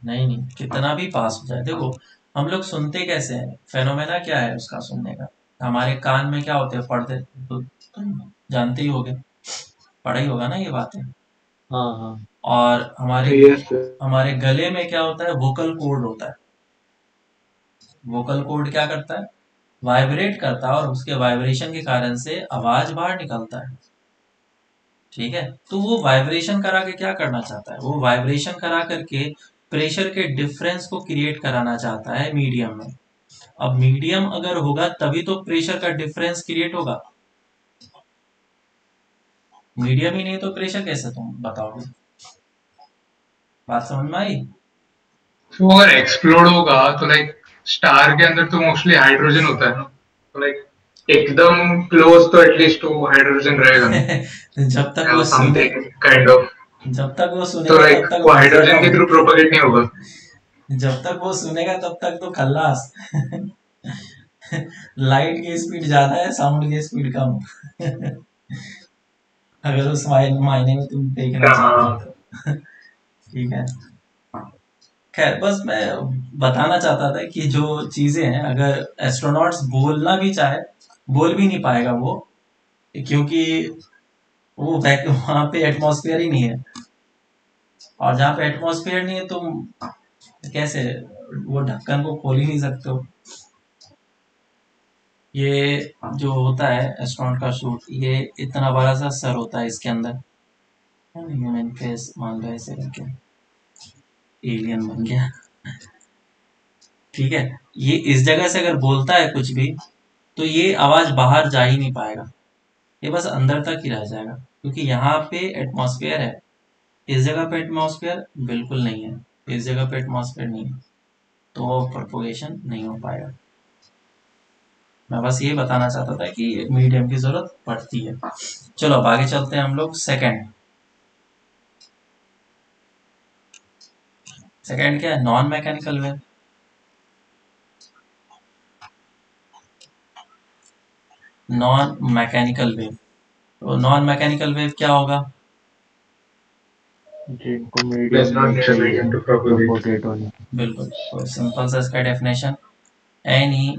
नहीं, कितना भी पास हो जाए। देखो हम लोग सुनते कैसे हैं, फेनोमेना क्या है उसका सुनने का? हमारे कान में क्या होते हैं, पर्दे, तो तुम जानते ही होगे, पढ़ा ही होगा ना ये बातें। हाँ हाँ और यस हमारे गले में क्या होता है, वोकल कॉर्ड होता है। वोकल कॉर्ड क्या करता है, वाइब्रेट करता है, और उसके वाइब्रेशन के कारण से आवाज बाहर निकलता है। ठीक है। तो वो वाइब्रेशन करा के क्या करना चाहता है, वो वाइब्रेशन करा करके प्रेशर के डिफरेंस को क्रिएट कराना चाहता है मीडियम में। अब मीडियम अगर होगा तभी तो प्रेशर का डिफरेंस क्रिएट होगा। मीडियम ही नहीं तो प्रेशर कैसे, तुम बताओगे? बात समझ में आई? तो अगर एक्सप्लोड होगा तो लाइक स्टार के अंदर तो मोस्टली हाइड्रोजन होता है ना, तो लाइक एकदम क्लोज तो एटलीस्ट वो हाइड्रोजन रहेगा ना। जब तक वो समथिंग काइंड ऑफ। जब तक वो तो सुनेगा लाइक तब तक वो मजेगा हाइड्रोजन के वो। थ्रू प्रोपेगेट नहीं होगा। जब तक वो सुनेगा तब तक तो खल्लास। लाइट की स्पीड ज्यादा है, साउंड की स्पीड कम। अगर उस मायने में तुम देखना चाहते हो तो ठीक है। खैर बस मैं बताना चाहता था कि जो चीजें हैं, अगर एस्ट्रोनॉट्स बोलना भी चाहे बोल भी नहीं पाएगा वो, क्योंकि वो वहां पे एटमॉस्फेयर ही नहीं है, और जहाँ पे एटमॉस्फेयर नहीं है तुम कैसे वो ढक्कन को खोल ही नहीं सकते हो। ये जो होता है एस्ट्रोनॉट का सूट, ये इतना बड़ा सा सर होता है इसके अंदर, ह्यूमन फेस मान लो ऐसे करके एलियन बन गया, ठीक है। ये इस जगह से अगर बोलता है कुछ भी तो ये आवाज बाहर जा ही नहीं पाएगा, ये बस अंदर तक ही रह जाएगा, क्योंकि यहाँ पे एटमॉस्फेयर है। इस जगह पे एटमॉस्फेयर बिल्कुल नहीं है, इस जगह पे एटमॉस्फेयर नहीं है, तो प्रोपोगेशन नहीं हो पाएगा। मैं बस ये बताना चाहता था कि मीडियम की जरूरत पड़ती है। चलो अब आगे चलते हैं हम लोग। सेकंड क्या है? Non mechanical wave. Non mechanical wave, तो नॉन मैकेनिकल वेव क्या होगा? जिनको does मीडियम not नहीं need a चाहिए medium to propagate. प्रोपोगेट होने। बिल्कुल, तो सिंपल सा इसका definition, any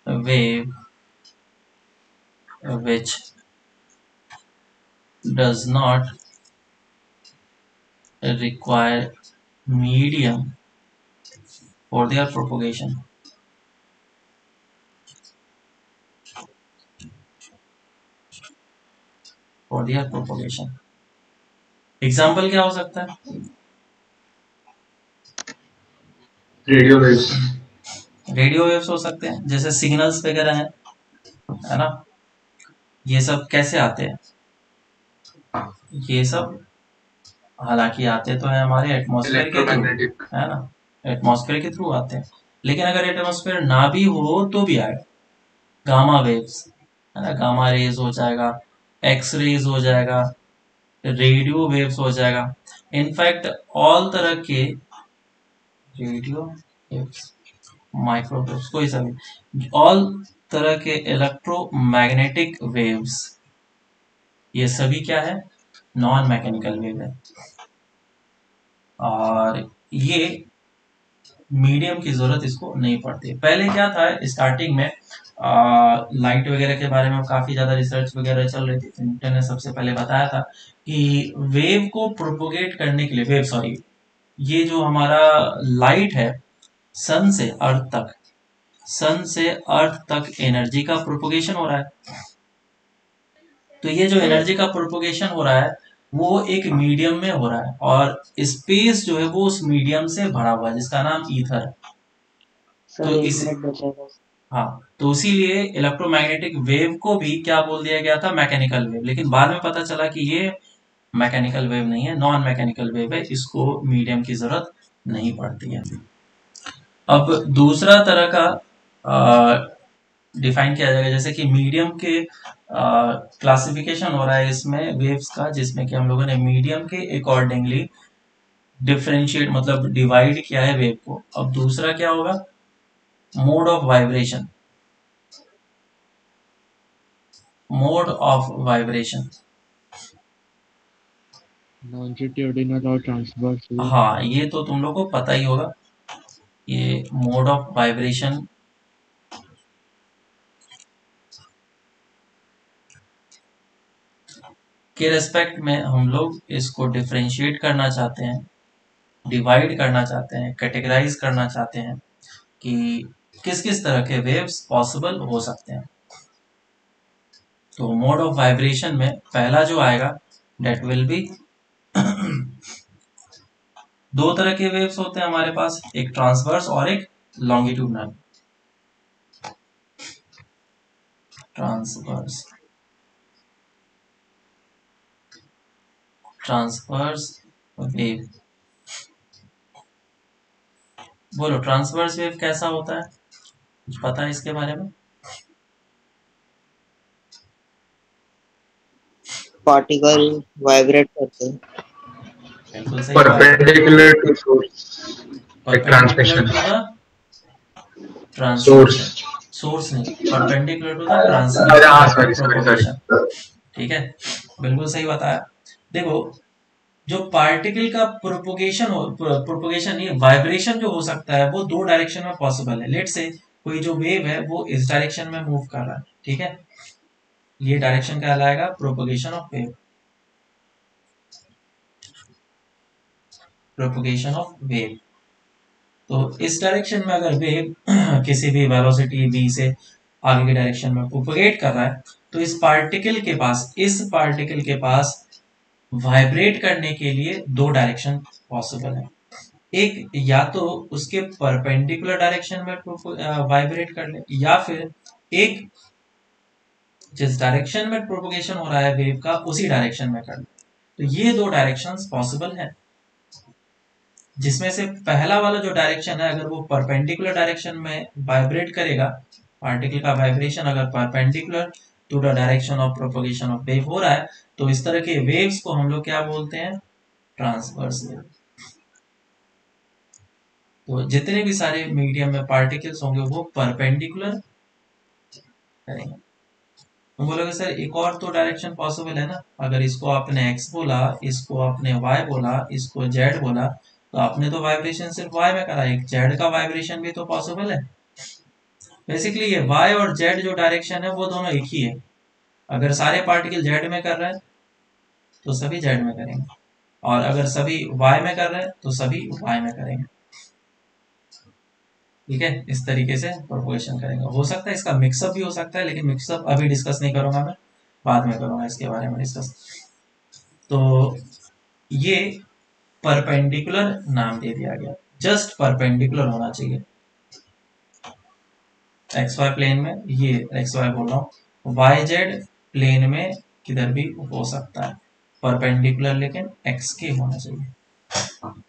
wave which does not require medium for their propagation. For their propagation. Example क्या हो सकता है? Radio waves. रेडियो वेव्स हो सकते हैं, जैसे सिग्नल्स वगैरह है ना। ये सब कैसे आते हैं? ये सब हालांकि आते तो है हमारे एटमॉस्फेयर के थ्रू, इलेक्ट्रोमैग्नेटिक। है ना, एटमॉस्फेयर के थ्रू आते हैं। लेकिन अगर एटमॉस्फेयर ना भी हो तो भी आएगा। गामा वेव्स, है ना, गामा रेज हो जाएगा, एक्स रेज हो जाएगा, रेडियो वेव्स हो जाएगा। इनफैक्ट ऑल तरह के रेडियो वेव्स, माइक्रोवेव्स, कोई सा भी, ऑल तरह के इलेक्ट्रोमैग्नेटिक वेव्स, ये सभी क्या है? नॉन मैकेनिकल वेव है। और ये मीडियम की जरूरत इसको नहीं पड़ती। पहले क्या था, स्टार्टिंग में लाइट वगैरह के बारे में काफी ज्यादा रिसर्च वगैरह चल रही थी। न्यूटन ने सबसे पहले बताया था कि वेव को प्रोपोगेट करने के लिए, वेव सॉरी, ये जो हमारा लाइट है सन से अर्थ तक, सन से अर्थ तक एनर्जी का प्रोपोगेशन हो रहा है। तो ये जो एनर्जी का प्रोपोगेशन हो रहा है वो एक मीडियम में हो रहा है, और स्पेस जो है वो उस मीडियम से भरा हुआ है, जिसका नाम ईथर है। सर तो एक इस मिनट बचेगा। हाँ, तो इसीलिए इलेक्ट्रोमैग्नेटिक वेव को भी क्या बोल दिया गया था? Mechanical wave. लेकिन बाद में पता चला कि ये मैकेनिकल वेव नहीं है, नॉन मैकेनिकल वेव है, इसको मीडियम की जरूरत नहीं पड़ती है। अब दूसरा तरह का डिफाइन किया जाएगा, जैसे कि मीडियम के क्लासिफिकेशन हो रहा है इसमें वेव्स का, जिसमें कि हम लोगों ने मीडियम के अकॉर्डिंगली डिफरेंशिएट मतलब डिवाइड किया है वेव को। अब दूसरा क्या होगा? Mode of vibration. Mode of vibration, longitudinal और ट्रांसवर्स वेव। हाँ ये तो तुम लोग को पता ही होगा। ये मोड ऑफ वाइब्रेशन के रेस्पेक्ट में हम लोग इसको डिफरेंशिएट करना चाहते हैं, डिवाइड करना चाहते हैं, कैटेगराइज करना चाहते हैं कि किस किस तरह के वेव्स पॉसिबल हो सकते हैं। तो मोड ऑफ वाइब्रेशन में पहला जो आएगा डेट विल बी दो तरह के वेव्स होते हैं हमारे पास, एक ट्रांसवर्स और एक लॉन्गिट्यूडनल। Transverse, transverse wave. बोलो ट्रांसवर्स वेव कैसा होता है? कुछ पता है इसके बारे में? पार्टिकल वाइब्रेट करते हैं। बिल्कुल सही। Perpendicular to source, like perpendicular transmission. To the transmission, source नहीं, परपेंडिकुलर टू द हाँ, ट्रांसमिशन sorry, प्रोपोगेशन, ठीक है। बिल्कुल सही बताया। देखो, जो पार्टिकल का प्रोपोगेशन ये वाइब्रेशन जो हो सकता है वो दो डायरेक्शन में पॉसिबल है। लेट से कोई जो वेव है वो इस डायरेक्शन में मूव कर रहा है, ठीक है, ये डायरेक्शन कहलाएगा propagation of wave. Propagation of wave, तो इस डायरेक्शन में अगर वेव किसी भी वेलोसिटी v से आगे के डायरेक्शन में प्रोपोगेट कर रहा है, तो इस पार्टिकल के पास वाइब्रेट करने के लिए दो डायरेक्शन पॉसिबल है। एक, या तो उसके परपेंडिकुलर डायरेक्शन में वाइब्रेट कर ले, या फिर एक जिस डायरेक्शन में प्रोपोगेशन हो रहा है वेव का उसी डायरेक्शन में कर ले। तो ये दो डायरेक्शंस पॉसिबल है, जिसमें से पहला वाला जो डायरेक्शन है अगर वो परपेंडिकुलर डायरेक्शन में वाइब्रेट करेगा, पार्टिकल का वाइब्रेशन अगर perpendicular to the direction of propagation of wave हो रहा है, तो इस तरह के वेव्स को हम लोग क्या बोलते हैं, ट्रांसवर्स वेव। तो जितने भी सारे मीडियम में पार्टिकल्स होंगे वो परपेंडिकुलर करेंगे। तुम बोलोगे सर एक और तो डायरेक्शन पॉसिबल है ना, अगर इसको आपने x बोला, इसको आपने y बोला, इसको z बोला, तो आपने तो वाइब्रेशन सिर्फ y में करा, एक z का वाइब्रेशन भी तो पॉसिबल है। बेसिकली ये y और z जो डायरेक्शन है वो दोनों एक ही है। अगर सारे पार्टिकल z में कर रहे हैं तो सभी z में करेंगे, और अगर सभी y में कर रहे हैं तो सभी y में करेंगे। ठीक है, इस तरीके से प्रोपोगेशन करेंगे। हो सकता है इसका मिक्सअप भी हो सकता है, लेकिन मिक्सअप अभी डिस्कस नहीं करूंगा मैं, बाद में करूंगा इसके बारे में डिस्कस। तो ये परपेंडिकुलर नाम दे दिया गया, जस्ट परपेंडिकुलर होना चाहिए एक्स वाई प्लेन में, ये एक्स वाई बोल रहा हूँ, वाई जेड प्लेन में किधर भी हो सकता है, परपेंडिकुलर लेकिन एक्स के होना चाहिए।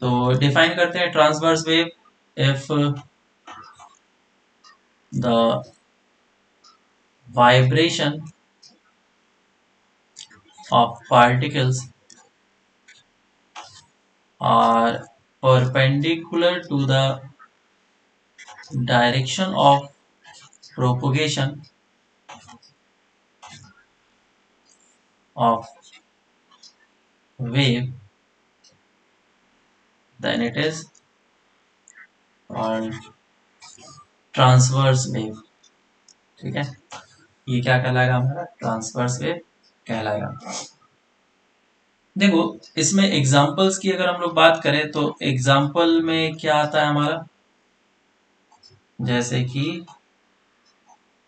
तो डिफाइन करते हैं transverse wave, if the vibration of particles are perpendicular to the direction of propagation of wave, then it is called transverse wave। ठीक है, ये क्या कहलाएगा हमारा, ट्रांसवर्स वेव कहलाएगा। देखो, इसमें एग्जांपल्स की अगर हम लोग बात करें तो एग्जांपल में क्या आता है हमारा, जैसे कि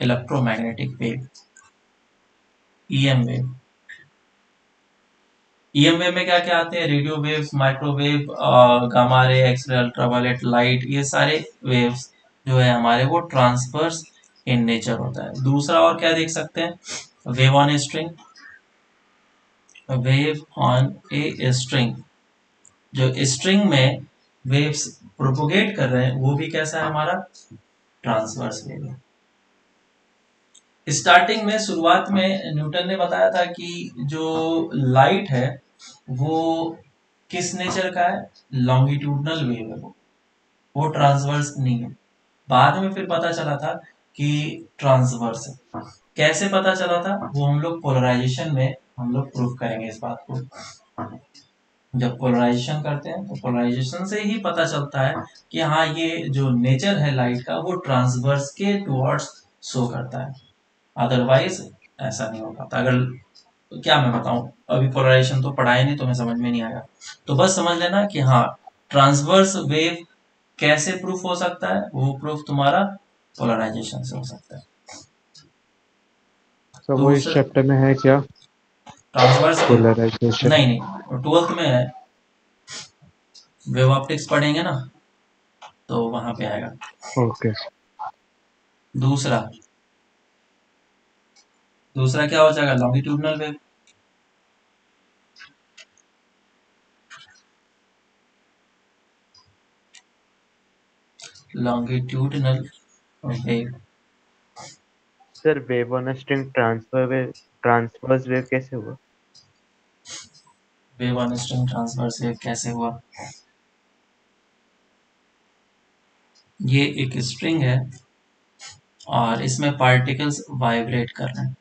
electromagnetic wave, E M wave. E M wave में क्या क्या आते हैं, radio waves, microwave, gamma ray, X ray, ultraviolet light, ये सारे वेव्स जो है हमारे वो ट्रांसवर्स इन नेचर होता है। दूसरा और क्या देख सकते हैं, wave on a string, wave on a string, जो स्ट्रिंग में वेव्स प्रोपोगेट कर रहे हैं वो भी कैसा है हमारा, ट्रांसवर्स वेव है। स्टार्टिंग में, शुरुआत में न्यूटन ने बताया था कि जो लाइट है वो किस नेचर का है, लॉन्गिट्यूडनल वेव है, वो ट्रांसवर्स नहीं है। बाद में फिर पता चला था कि ट्रांसवर्स है। कैसे पता चला था वो हम लोग पोलराइजेशन में हम लोग प्रूफ करेंगे इस बात को। जब पोलराइजेशन करते हैं तो पोलराइजेशन से ही पता चलता है कि हाँ ये जो नेचर है लाइट का वो ट्रांसवर्स के टुवर्ड्स शो करता है, अदरवाइज ऐसा नहीं हो पाता। अगर क्या मैं बताऊं, अभी पोलराइजेशन तो पढ़ा ही नहीं तो मैं समझ में नहीं आया, तो बस समझ लेना कि हाँ ट्रांसवर्स वेव कैसे प्रूफ हो सकता है, वो प्रूफ तुम्हारा पोलराइजेशन से हो सकता है। तो वो इस चैप्टर में है क्या, ट्रांसवर्स वेव? पोलराइजेशन? नहीं, 12th में है, वेव ऑप्टिक्स पढ़ेंगे ना तो वहां पे आएगा। ओके। दूसरा क्या हो जाएगा, longitudinal wave. Longitudinal wave, sir wave on a string transverse wave कैसे हुआ? Wave on string transverse wave कैसे हुआ, ये एक स्ट्रिंग है और इसमें पार्टिकल्स वाइब्रेट कर रहे हैं,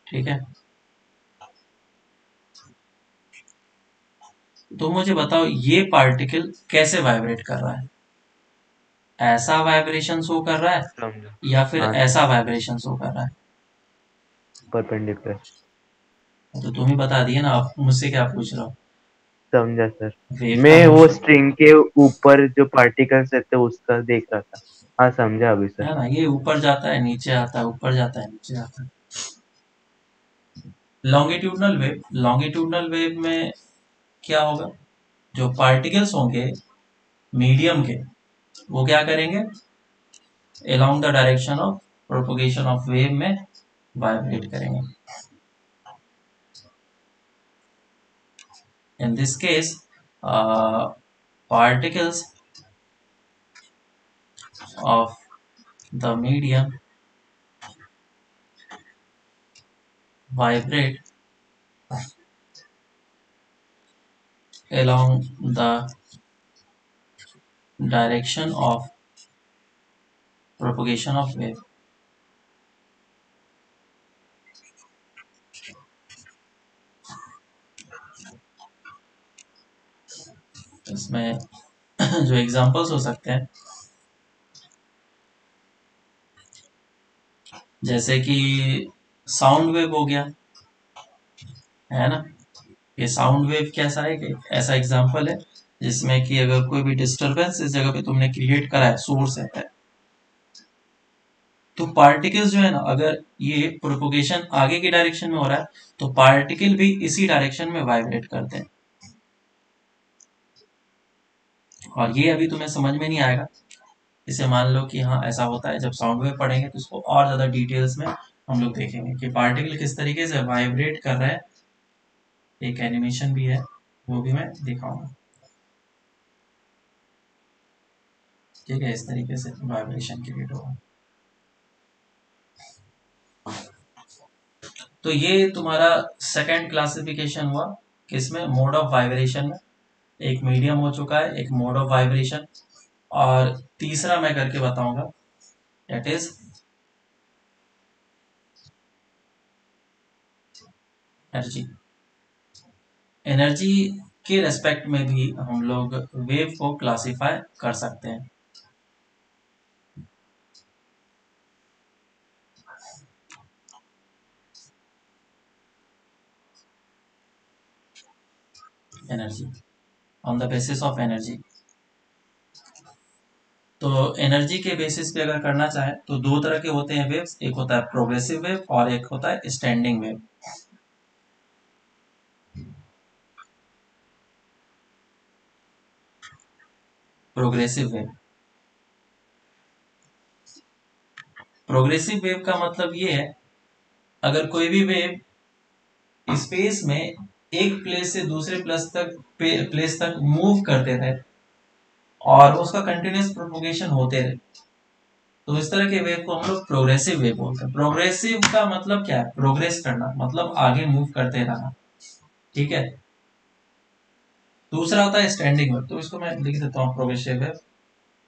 ठीक है। तो मुझे बताओ ये पार्टिकल कैसे वाइब्रेट कर रहा है? ऐसा वाइब्रेशन शो कर रहा है समझा। या फिर हाँ ऐसा सर, वाइब्रेशन शो कर रहा है? परपेंडिकुलर। तो तुम ही बता दिए ना, आप मुझसे क्या पूछ रहे हो? समझा सर। वेव का मैं वो मोशन स्ट्रिंग के ऊपर जो पार्टिकल्स रहते हैं उसका देख रहा था। हाँ समझा अभी सर। है ना, ये ऊपर जाता है नीचे आता है, ऊपर जाता है नीचे आता है। लॉन्गिट्यूडनल वेव में क्या होगा? जो पार्टिकल्स होंगे मीडियम के, वो क्या करेंगे? along the direction of propagation of wave में वाइब्रेट करेंगे. In this case, particles of the medium vibrate along the direction of propagation of wave. इसमें जो एग्जांपल्स हो सकते हैं, जैसे कि साउंड वेव हो गया, है ना. ये साउंड वेव कैसा है कि ऐसा एग्जांपल है जिसमें कि अगर कोई भी डिस्टरबेंस इस जगह पे तुमने क्रिएट करा है, सोर्स है, तो पार्टिकल्स जो है ना, अगर ये प्रोपोगेशन आगे की डायरेक्शन में हो रहा है तो पार्टिकल भी इसी डायरेक्शन में वाइब्रेट करते हैं. और ये अभी तुम्हें समझ में नहीं आएगा. इसे मान लो कि हाँ ऐसा होता है. जब साउंड वेव पढ़ेंगे तो इसको और ज्यादा डिटेल्स में हम लोग देखेंगे कि पार्टिकल किस तरीके से वाइब्रेट कर रहे हैं. एक एनिमेशन भी है, वो भी मैं दिखाऊंगा. ठीक है, इस तरीके से वाइब्रेशन क्रिएट होगा. तो ये तुम्हारा सेकंड क्लासिफिकेशन हुआ किसमें? मोड ऑफ वाइब्रेशन में. एक मीडियम हो चुका है, एक मोड ऑफ वाइब्रेशन, और तीसरा मैं करके बताऊंगा, दैट इज एनर्जी. एनर्जी के रेस्पेक्ट में भी हम लोग वेव को क्लासिफाई कर सकते हैं. Energy on the basis of energy. तो एनर्जी के बेसिस पे अगर करना चाहे तो दो तरह के होते हैं वेव्स. एक होता है प्रोग्रेसिव वेव और एक होता है standing wave. Progressive wave, progressive wave का मतलब ये है, अगर कोई भी वेव स्पेस में एक प्लेस से दूसरे प्लेस तक मूव करते रहे और उसका कंटिन्यूस प्रोपोगेशन होते रहे, तो इस तरह के वेव को हम लोग प्रोग्रेसिव वेव बोलते हैं. प्रोग्रेसिव का मतलब क्या है? प्रोग्रेस करना, मतलब आगे मूव करते रहना. ठीक है. दूसरा होता है स्टैंडिंग वेव. तो इसको मैं लिख देता हूँ प्रोग्रेसिव वेव.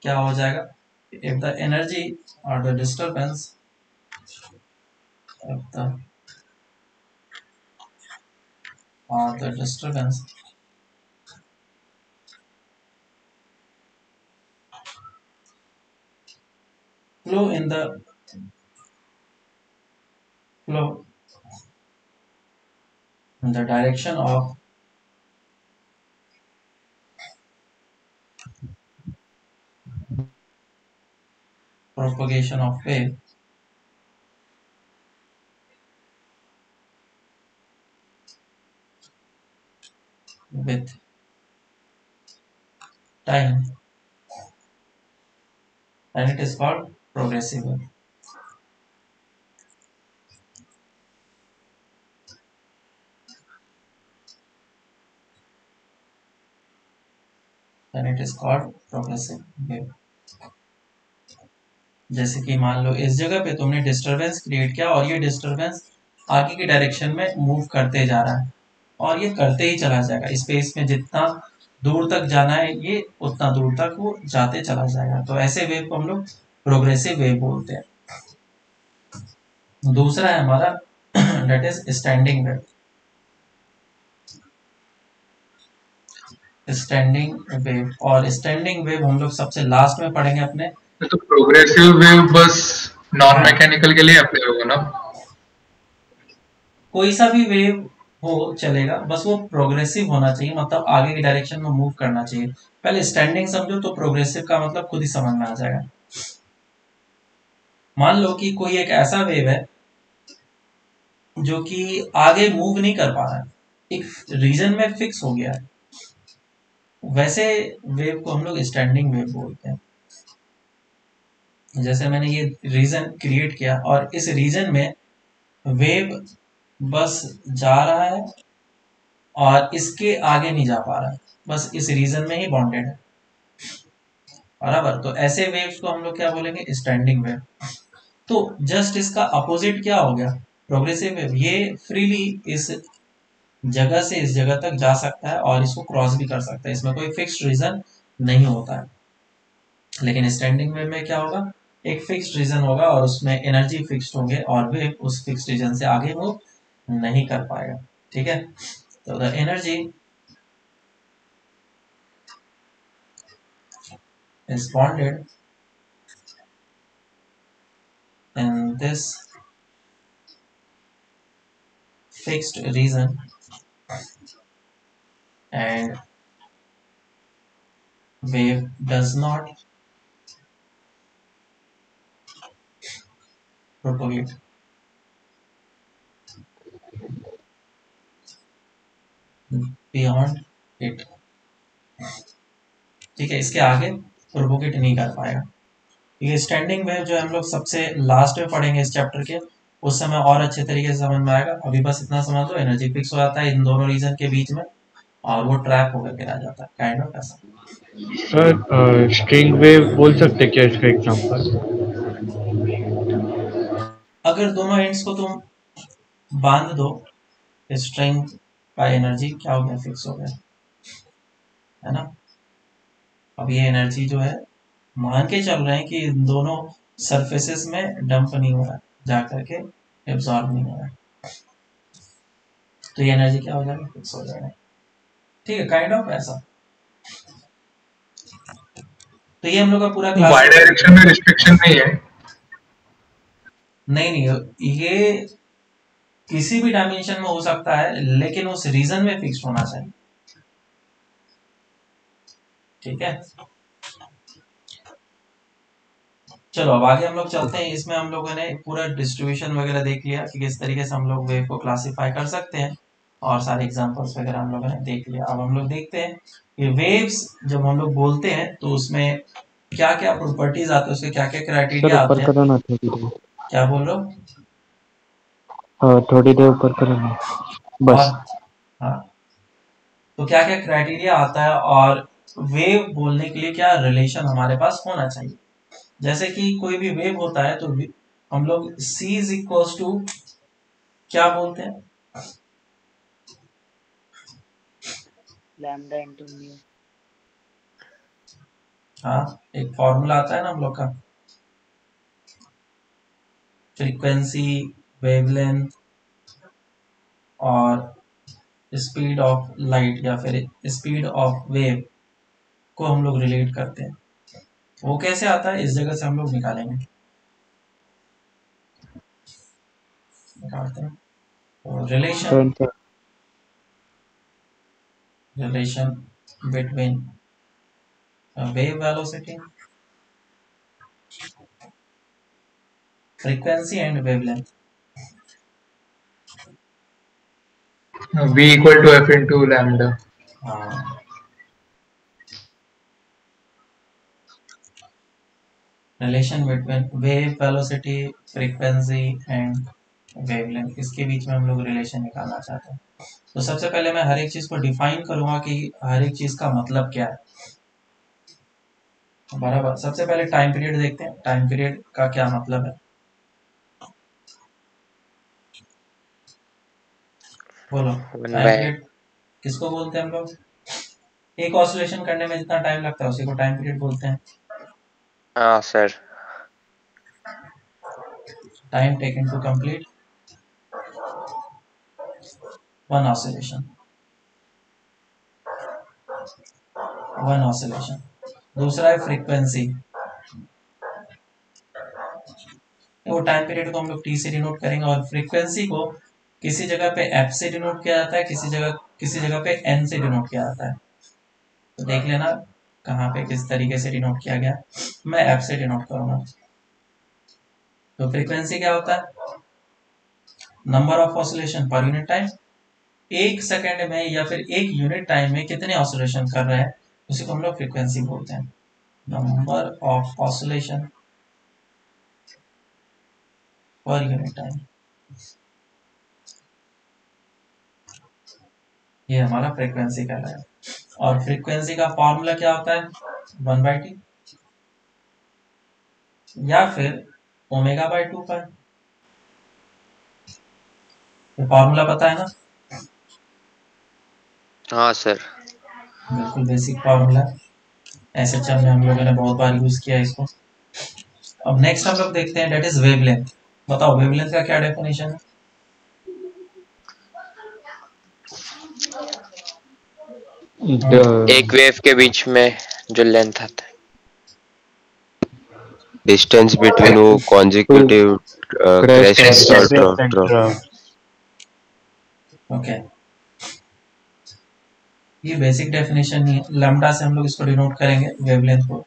क्या हो जाएगा? इफ द एनर्जी और the disturbance of the disturbance flow in the flow in the direction of propagation of wave with time, and it is called progressive wave. And it is called progressive wave. जैसे कि मान लो इस जगह पे तुमने disturbance create किया और ये डिस्टरबेंस आगे की डायरेक्शन में मूव करते जा रहा है और ये करते ही चला जाएगा. स्पेस में जितना दूर तक जाना है ये उतना दूर तक वो जाते चला जाएगा. तो ऐसे वेव को हम लोग प्रोग्रेसिव वेव बोलते हैं. दूसरा है हमारा that is standing wave. Standing wave, और स्टैंडिंग वेव हम लोग सबसे लास्ट में पढ़ेंगे अपने। तो प्रोग्रेसिव वेव बस नॉन हाँ, मैकेनिकल के लिए अप्लाई होगा ना? कोई सा भी वेव हो चलेगा, बस वो प्रोग्रेसिव होना चाहिए, मतलब आगे की डायरेक्शन में मूव करना चाहिए। पहले स्टैंडिंग समझो तो प्रोग्रेसिव का मतलब खुद ही समझ में आ जाएगा। मान लो कि कोई एक ऐसा वेव है जो कि आगे मूव नहीं कर पा रहा है, एक रीजन में फिक्स हो गया है, वैसे वेव को हम लोग स्टैंडिंग वेव बोलते हैं। जैसे मैंने ये रीजन क्रिएट किया और इस रीजन में वेव बस जा रहा है और इसके आगे नहीं जा पा रहा है, बस इस रीजन में ही बॉन्डेड है, बराबर। तो ऐसे वेव्स को हम लोग क्या बोलेंगे? Standing wave. तो जस्ट इसका अपोजिट क्या हो गया? Progressive wave. ये फ्रीली इस जगह से इस जगह तक जा सकता है और इसको क्रॉस भी कर सकता है, इसमें कोई फिक्स्ड रीजन नहीं होता है। लेकिन स्टैंडिंग वेव में क्या होगा? एक फिक्स्ड रीजन होगा और उसमें एनर्जी फिक्स्ड होंगे और वेव उस फिक्स्ड रीजन से आगे मूव नहीं कर पाएगा। ठीक है, तो the energy is bonded in this fixed region and wave does not propagate beyond it। ठीक है, इसके आगे प्रोपोगेट नहीं कर पाएगा। ये स्टैंडिंग वेव जो हम लोग सबसे लास्ट में पढ़ेंगे इस चैप्टर के, उस समय और अच्छे तरीके से समझ में आएगा। अभी बस इतना समझ लो, एनर्जी फिक्स हो जाता है इन दोनों रीजन के बीच में और वो ट्रैप होकर के रह जाता है, काइंड ऑफ ऐसा। सर स्ट्रिंग वेव बोल सकते क्या इसका एग्जांपल? अगर दोनों एंड्स को तुम बांध दो, स्ट्रिंग का एनर्जी क्या हो गया? फिक्स हो गया, है ना। अब ये एनर्जी जो है, मान के चल रहे हैं कि इन दोनों सरफेसेस में डंप नहीं हो रहा है, जा करके एब्जॉर्ब नहीं हो रहा है, तो ये एनर्जी क्या हो जाएगा? फिक्स हो जाएगा। ठीक है, काइंड ऑफ ऐसा। तो ये हम लोग का पूरा क्लास। वाई डायरेक्शन में रिस्ट्रिक्शन नहीं है? नहीं नहीं, ये किसी भी डायमेंशन में हो सकता है, लेकिन उस रीजन में फिक्स होना चाहिए। ठीक है, चलो अब आगे हम लोग चलते हैं। इसमें हम लोगों ने पूरा डिस्ट्रीब्यूशन वगैरह देख लिया कि किस तरीके से हम लोग वेव को क्लासिफाई कर सकते हैं, और सारे एग्जांपल्स वगैरह हम लोगों ने देख लिया। अब हम लोग देखते हैं कि वेव्स जब हम लोग बोलते हैं तो उसमें क्या क्या प्रॉपर्टीज आते हैं, उसके क्या क्या सर क्राइटेरिया ऊपर आते हैं। करो ना थोड़ी देर। क्या बोल रहे हो? हाँ थोड़ी देर ऊपर करो ना और बस। हाँ, तो क्या क्या क्राइटेरिया आता है और वेव बोलने के लिए क्या रिलेशन हमारे पास होना चाहिए। जैसे कि कोई भी वेव होता है तो हम लोग c इज इक्वल्स टू क्या बोलते हैं? Lambda into mu. हाँ, एक फॉर्मूला आता है ना हम लोग का, फ्रीक्वेंसी, वेवलेंथ और स्पीड ऑफ लाइट या फिर स्पीड ऑफ वेव को हम लोग रिलेट करते हैं। वो कैसे आता है, इस जगह से हम लोग निकालेंगे, निकालते हैं। तो relation, sir relation between wave velocity, frequency and wavelength. V equal to F into lambda. हाँ, relation between wave velocity, frequency and wavelength, इसके बीच में हम लोग रिलेशन निकालना चाहते हैं। तो सबसे पहले मैं हर एक चीज को डिफाइन करूंगा कि हर एक चीज का मतलब क्या है, बराबर। सबसे पहले टाइम पीरियड देखते हैं, टाइम पीरियड का क्या मतलब है, बोलो। वन टाइम बाय पीरियड किसको बोलते हैं हम लोग? एक ऑसिलेशन करने में जितना टाइम लगता है उसी को टाइम पीरियड बोलते हैं। हाँ sir time taken to complete one oscillation. One oscillation. दूसरा है फ्रीक्वेंसी, वो टाइम पीरियड को हम लोग टी से डिनोट करेंगे, और फ्रीक्वेंसी को किसी जगह पे एफ से डिनोट किया जाता है, किसी जगह पे एन से डिनोट किया जाता है। तो देख लेना कहाँ पे किस तरीके से डिनोट किया गया। मैं एफ से डिनोट करूंगा। तो फ्रीक्वेंसी क्या होता है? Number of oscillation per unit time. एक सेकंड में या फिर एक यूनिट टाइम में कितने ऑसिलेशन कर रहे हैं, उसी को हम लोग फ्रीक्वेंसी बोलते हैं। Number of oscillation per unit time, ये हमारा फ्रीक्वेंसी कहलाएगा। और फ्रीक्वेंसी का फॉर्मूला क्या होता है? 1/t या फिर ω/2π। फॉर्मूला पता है ना? हाँ सर। बिल्कुल बेसिक फॉर्मूला, एसएचएम में हम लोगों ने बहुत बार यूज किया है इसको। अब नेक्स्ट हम लोग देखते हैं, डेट इज वेवलेंथ। बताओ वेवलेंथ का क्या डेफिनेशन है? एक वेव के बीच में जो लेंथ आता है, distance between two consecutive crests or trough. Okay, ये बेसिक डेफिनेशन ही है। लैम्डा से हम लोग इसको डिनोट करेंगे वेवलेंथ को।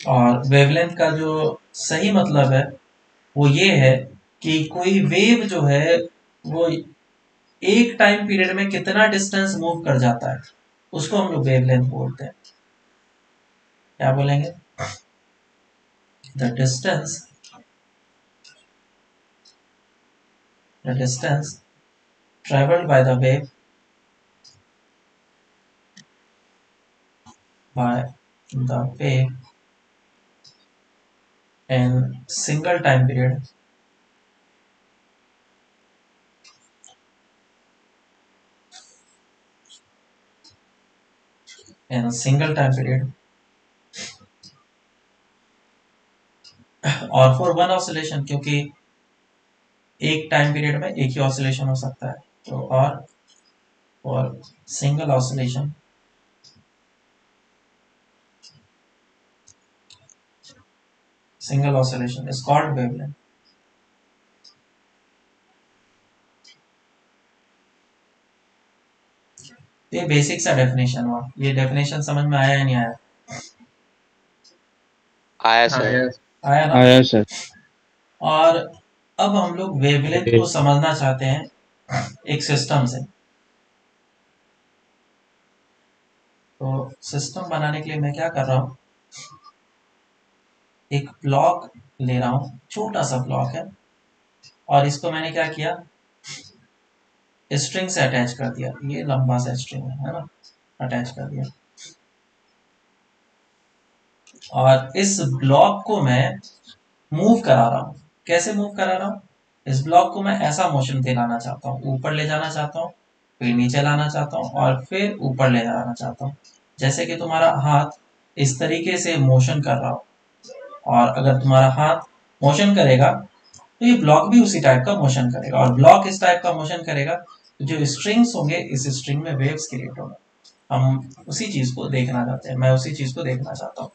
और वेवलेंथ का जो सही मतलब है वो ये है कि कोई वेव जो है वो एक टाइम पीरियड में कितना डिस्टेंस मूव कर जाता है, उसको हम लोग वेवलेंथ बोलते हैं। क्या बोलेंगे? The distance traveled by the wave in single time period और फॉर वन ऑसिलेशन, क्योंकि एक टाइम पीरियड में एक ही ऑसिलेशन हो सकता है, तो और single oscillation is called wavelength। ये बेसिक सा डेफिनेशन हुआ। ये डेफिनेशन समझ में आया या नहीं आया? आया सर। आया ना? आया सर। और अब हम लोग वेवलेंथ को समझना चाहते हैं एक सिस्टम से। तो सिस्टम बनाने के लिए मैं क्या कर रहा हूँ, एक ब्लॉक ले रहा हूँ, छोटा सा ब्लॉक है, और इसको मैंने क्या किया, स्ट्रिंग से अटैच कर दिया। ये लंबा सा स्ट्रिंग है ना, अटैच कर दिया। और इस ब्लॉक को मैं मूव करा रहा हूँ। कैसे मूव करा रहा हूँ? इस ब्लॉक को मैं ऐसा मोशन दिलाना चाहता हूँ, ऊपर ले जाना चाहता हूँ, फिर नीचे लाना चाहता हूँ, और फिर ऊपर ले जाना चाहता हूँ। जैसे कि तुम्हारा हाथ इस तरीके से मोशन कर रहा हो, और अगर तुम्हारा हाथ मोशन करेगा तो ये ब्लॉक भी उसी टाइप का मोशन करेगा, और ब्लॉक इस टाइप का मोशन करेगा तो जो स्ट्रिंग्स होंगे, इस स्ट्रिंग में वेव्स क्रिएट होंगे। हम उसी चीज को देखना चाहते हैं, मैं उसी चीज को देखना चाहता हूँ।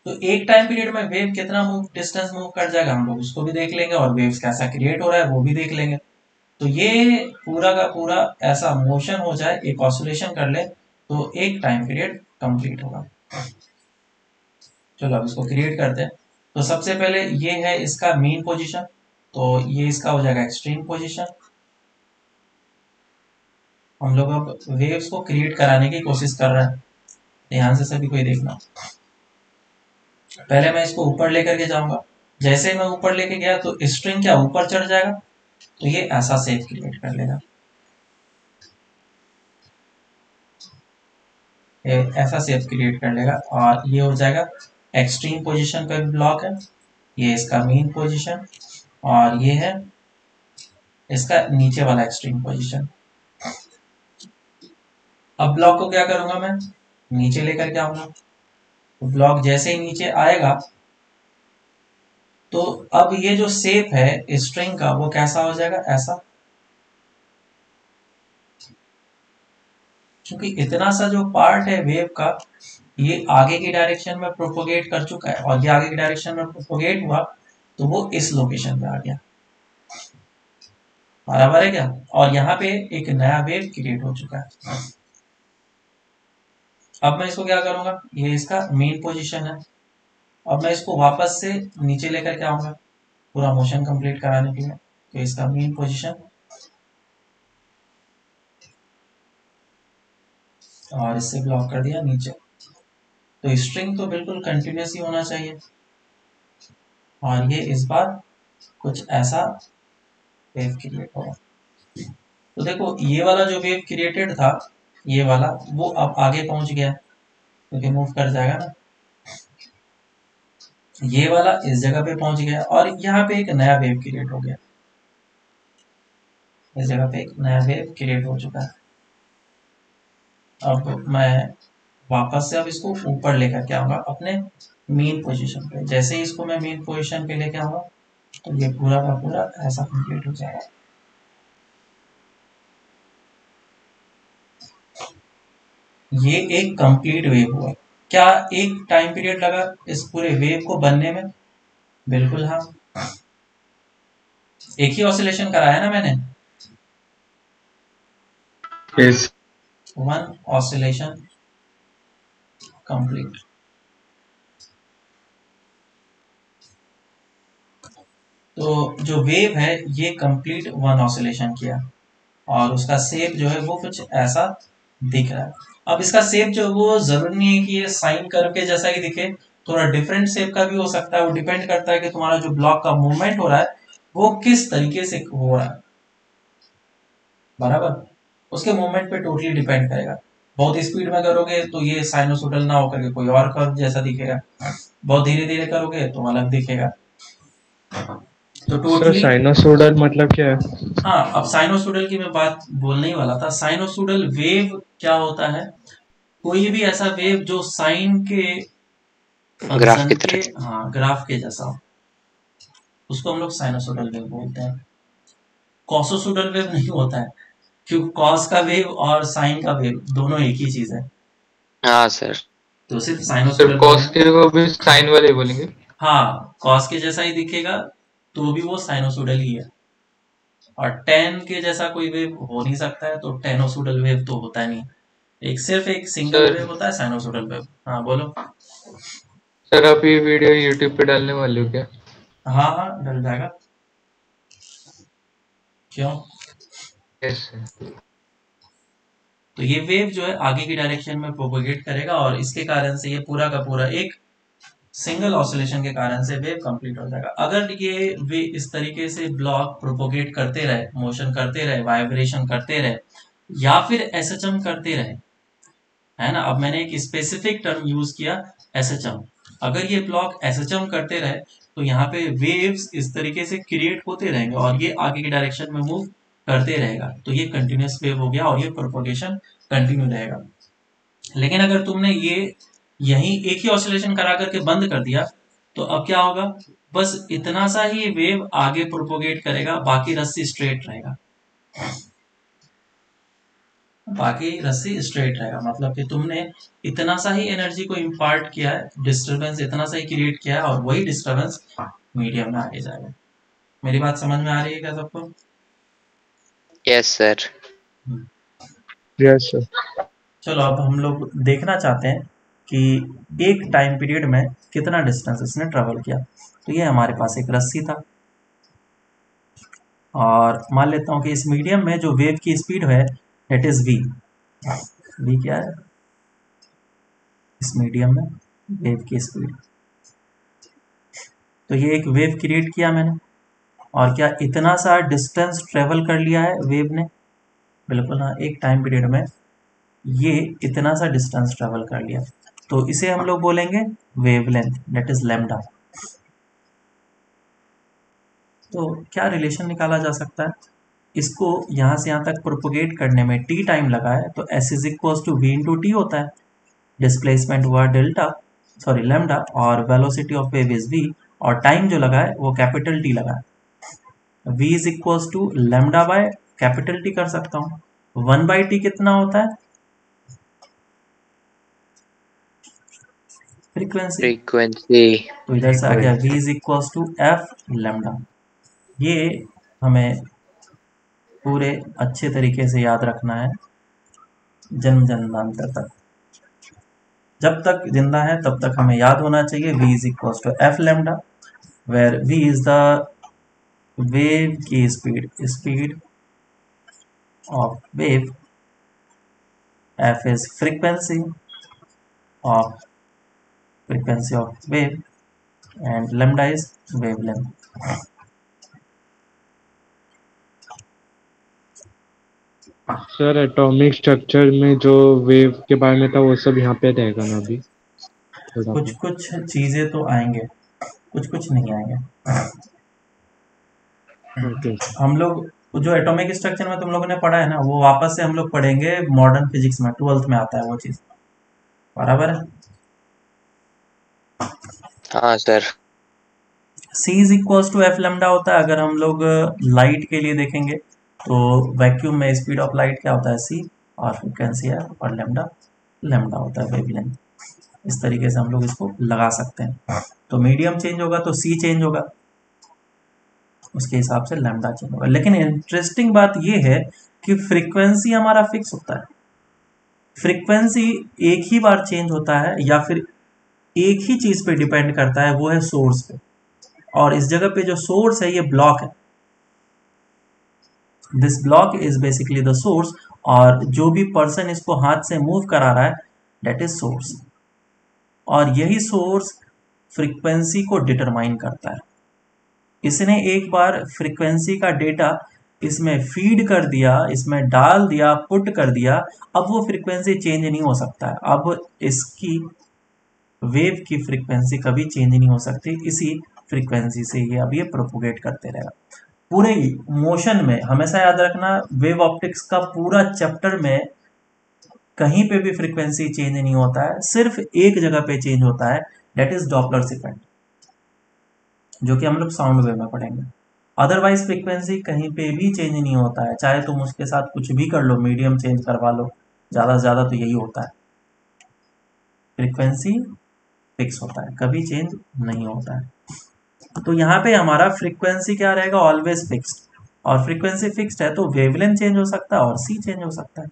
तो एक टाइम पीरियड में वेव कितना डिस्टेंस मूव कर जाएगा, हम लोग उसको भी देख लेंगे, और वेव्स कैसा क्रिएट हो रहा है वो भी देख लेंगे। तो ये पूरा का पूरा ऐसा मोशन हो जाए, एक ऑसिलेशन कर ले, तो एक टाइम पीरियड कंप्लीट होगा। चलो अब इसको क्रिएट करते हैं। तो सबसे पहले ये है इसका मीन पोजीशन, तो ये इसका हो जाएगा एक्सट्रीम पोजीशन। हम लोग अब वेव्स को क्रिएट कराने की कोशिश कर रहे हैं, ध्यान से सभी कोई देखना। पहले मैं इसको ऊपर लेकर के जाऊंगा। जैसे मैं ऊपर लेके गया तो स्ट्रिंग क्या ऊपर चढ़ जाएगा, तो ये ऐसा शेप क्रिएट कर लेगा, ये ऐसा शेप क्रिएट कर लेगा, और ये हो जाएगा एक्सट्रीम पोजीशन का ब्लॉक है। ये इसका मीन पोजीशन, और ये है इसका नीचे वाला एक्सट्रीम पोजीशन। अब ब्लॉक को क्या करूंगा, मैं नीचे लेकर के आऊंगा। तो ब्लॉक जैसे ही नीचे आएगा तो अब ये जो शेप है स्ट्रिंग का वो कैसा हो जाएगा, ऐसा। क्योंकि इतना सा जो पार्ट है वेव का ये आगे की डायरेक्शन में प्रोपोगेट कर चुका है, और ये आगे की डायरेक्शन में प्रोपोगेट हुआ तो वो इस लोकेशन पे आ गया, बराबर है क्या। और यहाँ पे एक नया वेव क्रिएट हो चुका है। अब मैं इसको क्या करूंगा, ये इसका मेन पोजीशन है, अब मैं इसको वापस से नीचे लेकर के आऊंगा पूरा मोशन कंप्लीट कराने के लिए। तो इसका मेन पोजीशन और इससे ब्लॉक कर दिया नीचे। तो स्ट्रिंग तो बिल्कुल कंटिन्यूस ही होना चाहिए, और ये इस बार कुछ ऐसा वेव क्रिएट होगा। तो देखो ये वाला जो वेव क्रिएटेड था, ये वाला, वो अब आगे पहुंच गया क्योंकि मूव कर जाएगा ना। ये वाला इस जगह पे पहुंच गया, और यहाँ पे एक नया वेव क्रिएट हो गया, इस जगह पे एक नया वेव क्रिएट हो चुका है। अब मैं वापस से अब इसको ऊपर लेकर के आऊंगा अपने मेन पोजीशन पे। जैसे ही इसको मैं मेन पोजीशन पे लेके आऊंगा तो ये पूरा का पूरा ऐसा कंप्लीट हो जाएगा। ये एक कंप्लीट वेव हुआ। क्या एक टाइम पीरियड लगा इस पूरे वेव को बनने में? बिल्कुल हाँ, एक ही ऑसिलेशन कराया ना मैंने, yes. One oscillation complete. तो जो वेव है ये कंप्लीट वन ऑसिलेशन किया, और उसका शेप जो है वो कुछ ऐसा दिख रहा है। अब इसका शेप जो है वो जरूरी नहीं है कि ये साइन कर्व के जैसा ही दिखे, थोड़ा डिफरेंट शेप का भी हो सकता है। वो डिपेंड करता है कि तुम्हारा जो ब्लॉक का मूवमेंट हो रहा है वो किस तरीके से हो रहा है, बराबर, उसके मूवमेंट पे टोटली डिपेंड करेगा। बहुत स्पीड में करोगे तो ये साइनोसोडल ना होकर के कोई और कर्व जैसा दिखेगा, बहुत धीरे धीरे करोगे तो अलग दिखेगा। तो सर टोटली साइनोसोडल मतलब क्या है? हाँ, अब साइनोसोडल की मैं बात बोलने ही वाला था। साइनोसोडल वेव क्या होता है, कोई भी ऐसा वेव जो साइन के ग्राफ फंक्शन की के, तरह। हाँ, ग्राफ के जैसा हो, उसको हम लोग साइनोसोडल वेव बोलते हैं। कॉसोसोडल वेव नहीं होता है, क्योंकि कॉस का वेव और साइन का वेव दोनों एक ही चीज है, हाँ सर। तो सिर्फ सर साइनोसोडल कॉस बोलेंगे। के को भी साइन वाले बोलेंगे। हाँ, कॉस के जैसा ही दिखेगा तो भी वो साइनोसोडल ही है, और टेन के जैसा कोई वेव हो नहीं सकता है, तो टेनोसोडल वेव तो होता नहीं। एक सिर्फ एक सिंगल सर वेव होता है, साइनोसोडल वेव। हाँ बोलो। सर आप ये वीडियो यूट्यूब पे डालने वाले हो क्या? हाँ हाँ, डल जाएगा, क्यों। Yes sir. तो ये वेव जो है आगे की डायरेक्शन में प्रोपोगेट करेगा, और इसके कारण से ये पूरा का पूरा एक सिंगल ऑसिलेशन के कारण से वेव कंप्लीट हो जाएगा। अगर ये वे इस तरीके से ब्लॉक प्रोपोगेट करते रहे, मोशन करते रहे, वाइब्रेशन करते रहे, या फिर एसएचएम करते रहे, है ना। अब मैंने एक स्पेसिफिक टर्म यूज किया, एसएचएम। अगर ये ब्लॉक एसएचएम करते रहे तो यहाँ पे वेव्स इस तरीके से क्रिएट होते रहेंगे, और ये आगे की डायरेक्शन में मूव करते रहेगा, तो ये कंटिन्यूस वेव हो गया, और ये प्रोपोगेशन कंटिन्यू रहेगा। लेकिन अगर तुमने ये यही एक ही ऑसिलेशन करा करके बंद कर दिया तो अब क्या होगा, बस इतना सा ही वेव आगे प्रोपोगेट करेगा, बाकी रस्सी स्ट्रेट रहेगा, बाकी रस्सी स्ट्रेट रहेगा। मतलब कि तुमने इतना सा ही एनर्जी को इम्पार्ट किया है, डिस्टरबेंस इतना सा ही क्रिएट किया है, और वही डिस्टरबेंस मीडियम में आगे जाएगा। मेरी बात समझ में आ रही है क्या सबको? Yes sir. Yes sir. चलो अब हम लोग देखना चाहते हैं कि एक टाइम पीरियड में कितना डिस्टेंस इसने ट्रेवल किया। तो ये हमारे पास एक रस्सी था, और मान लेता हूँ कि इस मीडियम में जो वेव की स्पीड है डेट इज वी। वी क्या है इस मीडियम में? वेव की स्पीड। तो ये एक वेव क्रिएट किया मैंने, और क्या इतना सा डिस्टेंस ट्रेवल कर लिया है वेव ने? बिल्कुल हाँ, एक टाइम पीरियड में ये इतना सा डिस्टेंस ट्रेवल कर लिया, तो इसे हम लोग बोलेंगे वेवलेंथ, दैट इज लैम्डा। तो क्या रिलेशन निकाला जा सकता है, इसको यहाँ से यहाँ तक प्रोपोगेट करने में टी टाइम लगा है, तो S is equal to V into T होता है। डिस्प्लेसमेंट हुआ डेल्टा, सॉरी लैम्डा, और velocity of wave is V, और टाइम जो लगा है वो कैपिटल टी लगा है। v is equal to lambda by capital T कर सकता हूँ। 1/t कितना होता है? फ्रीक्वेंसी। frequency. तो इधर से आ गया v is equal to F lambda. ये हमें पूरे अच्छे तरीके से याद रखना है जन्म जन्मांतर तक। जब तक जिंदा है तब तक हमें याद होना चाहिए v is equal to F lambda, where v is the wave की speed of wave, f is frequency of wave, and lambda is wavelength. Sir atomic structure में जो वेव के बारे में था वो सब यहाँ पे रहेगा ना अभी थोड़ा कुछ कुछ चीजें तो आएंगे, कुछ कुछ नहीं आएंगे। ओके हम लोग जो एटॉमिक स्ट्रक्चर में तुम लोगों ने पढ़ा है ना, वो वापस से हम लोग पढ़ेंगे मॉडर्न फिजिक्स में, 12th में आता है वो चीज, बराबर है। हाँ सर। c is equal to F lambda होता है। अगर हम लोग लाइट के लिए देखेंगे तो वैक्यूम में स्पीड ऑफ लाइट क्या होता है, c, और फ्रिक्वेंसी है, और लेमडा लेमडा होता है वेवलेंथ। इस तरीके से हम लोग इसको लगा सकते हैं। तो मीडियम चेंज होगा तो c चेंज होगा, उसके हिसाब से लैम्डा चेंज होगा। लेकिन इंटरेस्टिंग बात यह है कि फ्रीक्वेंसी हमारा फिक्स होता है। फ्रीक्वेंसी एक ही बार चेंज होता है या फिर एक ही चीज पे डिपेंड करता है, वो है सोर्स पे। और इस जगह पे जो सोर्स है ये ब्लॉक है, this block is basically the source, और जो भी पर्सन इसको हाथ से मूव करा रहा है डेट इज सोर्स, और यही सोर्स फ्रीक्वेंसी को डिटरमाइन करता है। इसने एक बार फ्रीक्वेंसी का डेटा इसमें फीड कर दिया, इसमें डाल दिया, पुट कर दिया, अब वो फ्रीक्वेंसी चेंज नहीं हो सकता है। अब इसकी वेव की फ्रीक्वेंसी कभी चेंज नहीं हो सकती, इसी फ्रीक्वेंसी से ये अब ये प्रोपोगेट करते रहेगा पूरे मोशन में। हमेशा याद रखना, वेव ऑप्टिक्स का पूरा चैप्टर में कहीं पे भी फ्रीक्वेंसी चेंज नहीं होता है, सिर्फ एक जगह पे चेंज होता है, डेट इज डॉपलर्स इफेक्ट, जो कि हम लोग साउंड वेव में पढ़ेंगे। अदरवाइज फ्रीक्वेंसी कहीं पे भी चेंज नहीं होता है, चाहे तुम उसके साथ कुछ भी कर लो, मीडियम चेंज करवा लो, ज़्यादा से ज़्यादा तो यही होता है, फ्रीक्वेंसी फिक्स होता है, कभी चेंज नहीं होता है। तो यहाँ पे हमारा फ्रीक्वेंसी क्या रहेगा, ऑलवेज फिक्स्ड, और फ्रीक्वेंसी फिक्स्ड है तो वेवलेंथ चेंज हो सकता है और सी चेंज हो सकता है।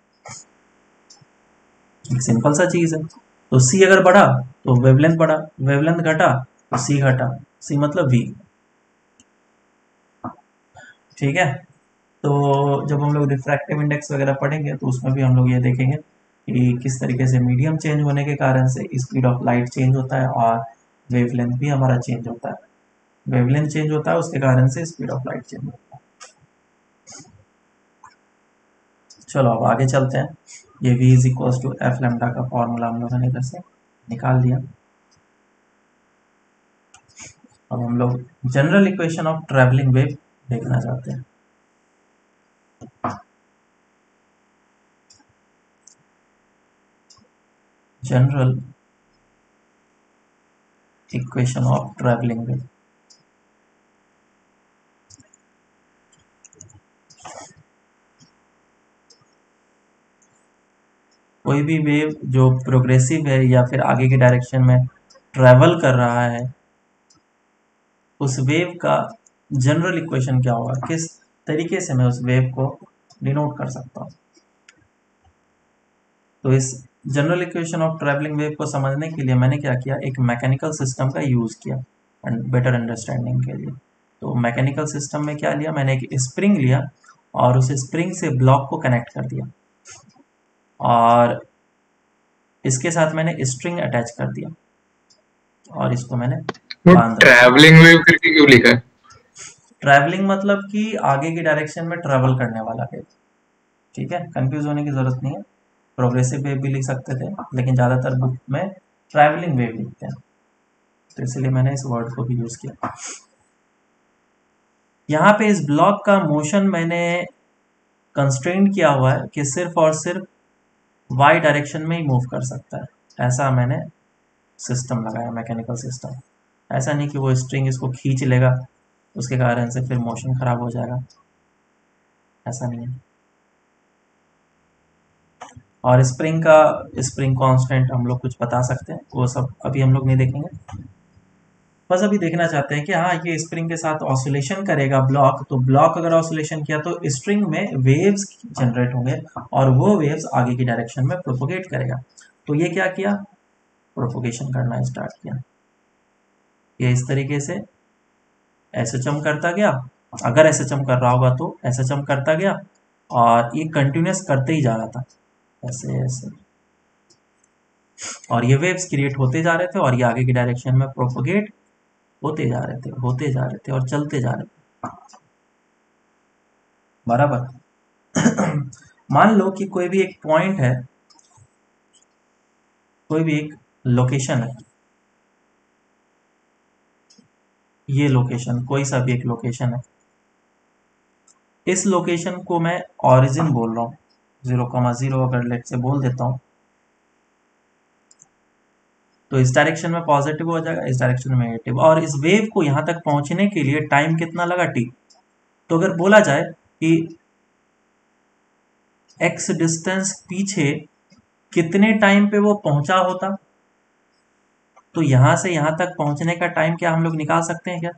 एक सिंपल सा चीज है। तो सी अगर बढ़ा तो वेवलेंथ बढ़ा, वेवलेंथ घटा तो सी घटा, सी मतलब वी। ठीक है। तो जब हम लोग रिफ्रैक्टिव इंडेक्स वगैरह पढ़ेंगे तो उसमें भी हम लोग ये देखेंगे कि किस तरीके से मीडियम चेंज होने के कारण से स्पीड ऑफ लाइट चेंज होता है और वेवलेंथ भी हमारा चेंज होता है। वेवलेंथ चेंज होता है उसके कारण से स्पीड ऑफ लाइट चेंज होता है। चलो अब आगे चलते हैं। ये v is equal to F lambda का फॉर्मूला हम लोगों ने इधर से निकाल दिया। अब हम लोग general equation of travelling wave देखना चाहते हैं। General equation of travelling wave. कोई भी वेव जो प्रोग्रेसिव है या फिर आगे के डायरेक्शन में ट्रैवल कर रहा है, उस वेव का जनरल इक्वेशन क्या होगा, किस तरीके से मैं उस वेव को डिनोट कर सकता हूँ। तो इस general equation of travelling wave को समझने के लिए मैंने क्या किया, एक मैकेनिकल सिस्टम का यूज़ किया बेटर अंडरस्टैंडिंग के लिए। तो मैकेनिकल सिस्टम में क्या लिया, मैंने एक स्प्रिंग लिया और उस स्प्रिंग से ब्लॉक को कनेक्ट कर दिया और इसके साथ मैंने स्ट्रिंग अटैच कर दिया और इसको मैंने बांध दिया। ट्रैवलिंग वेव करके क्यों लिखा है? ट्रैवलिंग मतलब कि आगे की डायरेक्शन में ट्रैवल करने वाला वेव। ठीक है, कंफ्यूज होने की जरूरत नहीं है। प्रोग्रेसिव वेव भी लिख सकते थे लेकिन ज़्यादातर बुक में ट्रैवलिंग वेव लिखते हैं, तो इसलिए मैंने इस वर्ड को भी यूज़ किया। यहाँ पे इस ब्लॉक का मोशन मैंने कंस्ट्रेंट किया हुआ है कि सिर्फ और सिर्फ वाई डायरेक्शन में ही मूव कर सकता है, ऐसा मैंने सिस्टम लगाया, मैकेनिकल सिस्टम। ऐसा नहीं कि वो स्ट्रिंग इसको खींच लेगा उसके कारण से फिर मोशन खराब हो जाएगा, ऐसा नहीं है। और स्प्रिंग कांस्टेंट हम लोग कुछ बता सकते हैं, वो सब अभी हम लोग नहीं देखेंगे। बस अभी देखना चाहते हैं कि हाँ ये स्प्रिंग के साथ ऑसिलेशन करेगा ब्लॉक, तो ब्लॉक अगर ऑसिलेशन किया तो स्ट्रिंग में वेव्स जनरेट होंगे और वो वेव्स आगे की डायरेक्शन में प्रोपोगेट करेगा। तो ये क्या किया, प्रोपोगेशन करना स्टार्ट किया। ये इस तरीके से एसएचएम करता गया, अगर एसएचएम कर रहा होगा तो एसएचएम करता गया और ये कंटिन्यूस करते ही जा रहा था ऐसे ऐसे, और ये वेव्स क्रिएट होते जा रहे थे और ये आगे की डायरेक्शन में प्रोपोगेट होते जा रहे थे और चलते जा रहे थे बराबर। मान लो कि कोई भी एक पॉइंट है, कोई भी एक लोकेशन है, ये लोकेशन कोई सा भी एक लोकेशन है, इस लोकेशन को मैं ओरिजिन बोल रहा हूँ, 0,0 अगर लेट से बोल देता हूँ तो इस डायरेक्शन में पॉजिटिव हो जाएगा, इस डायरेक्शन में नेगेटिव। और इस वेव को यहां तक पहुंचने के लिए टाइम कितना लगा, टी। तो अगर बोला जाए कि एक्स डिस्टेंस पीछे कितने टाइम पे वो पहुंचा होता, तो यहां से यहां तक पहुंचने का टाइम क्या हम लोग निकाल सकते हैं क्या?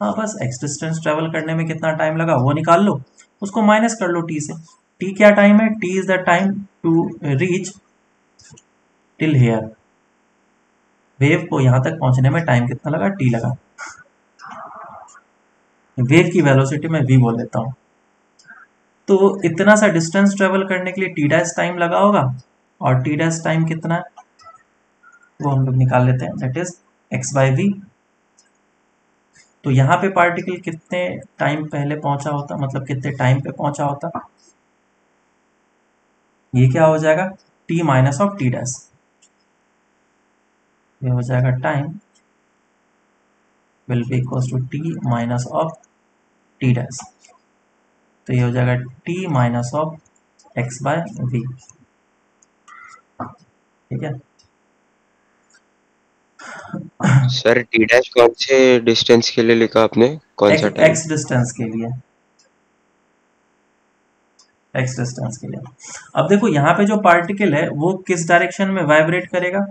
हाँ, बस एक्स डिस्टेंस ट्रेवल करने में कितना टाइम लगा वो निकाल लो, उसको माइनस कर लो टी से। टी क्या टाइम है, T is the time to reach till here. Wave को यहां तक पहुंचने में टाइम कितना लगा, टी लगा। वेव की वेलोसिटी में वी बोल देता हूं, तो इतना सा डिस्टेंस ट्रेवल करने के लिए टी डैश टाइम लगा होगा, और टी डैश टाइम कितना है वो हम लोग निकाल लेते हैं, that is X by V. तो यहाँ पे पार्टिकल कितने टाइम पहले पहुंचा होता, मतलब कितने टाइम पे पहुंचा होता, ये क्या हो जाएगा, T minus of T dash. ये हो जाएगा time will be equal to T minus of T dash. तो ये हो जाएगा T minus of x by V, ठीक है। सर टी डैश कौन से डिस्टेंस के लिए लिखा आपने, कौन सा टाइम? एक्स डिस्टेंस के लिए, एक्स डिस्टेंस के लिए। अब देखो यहाँ पे जो पार्टिकल है वो किस डायरेक्शन में वाइब्रेट करेगा,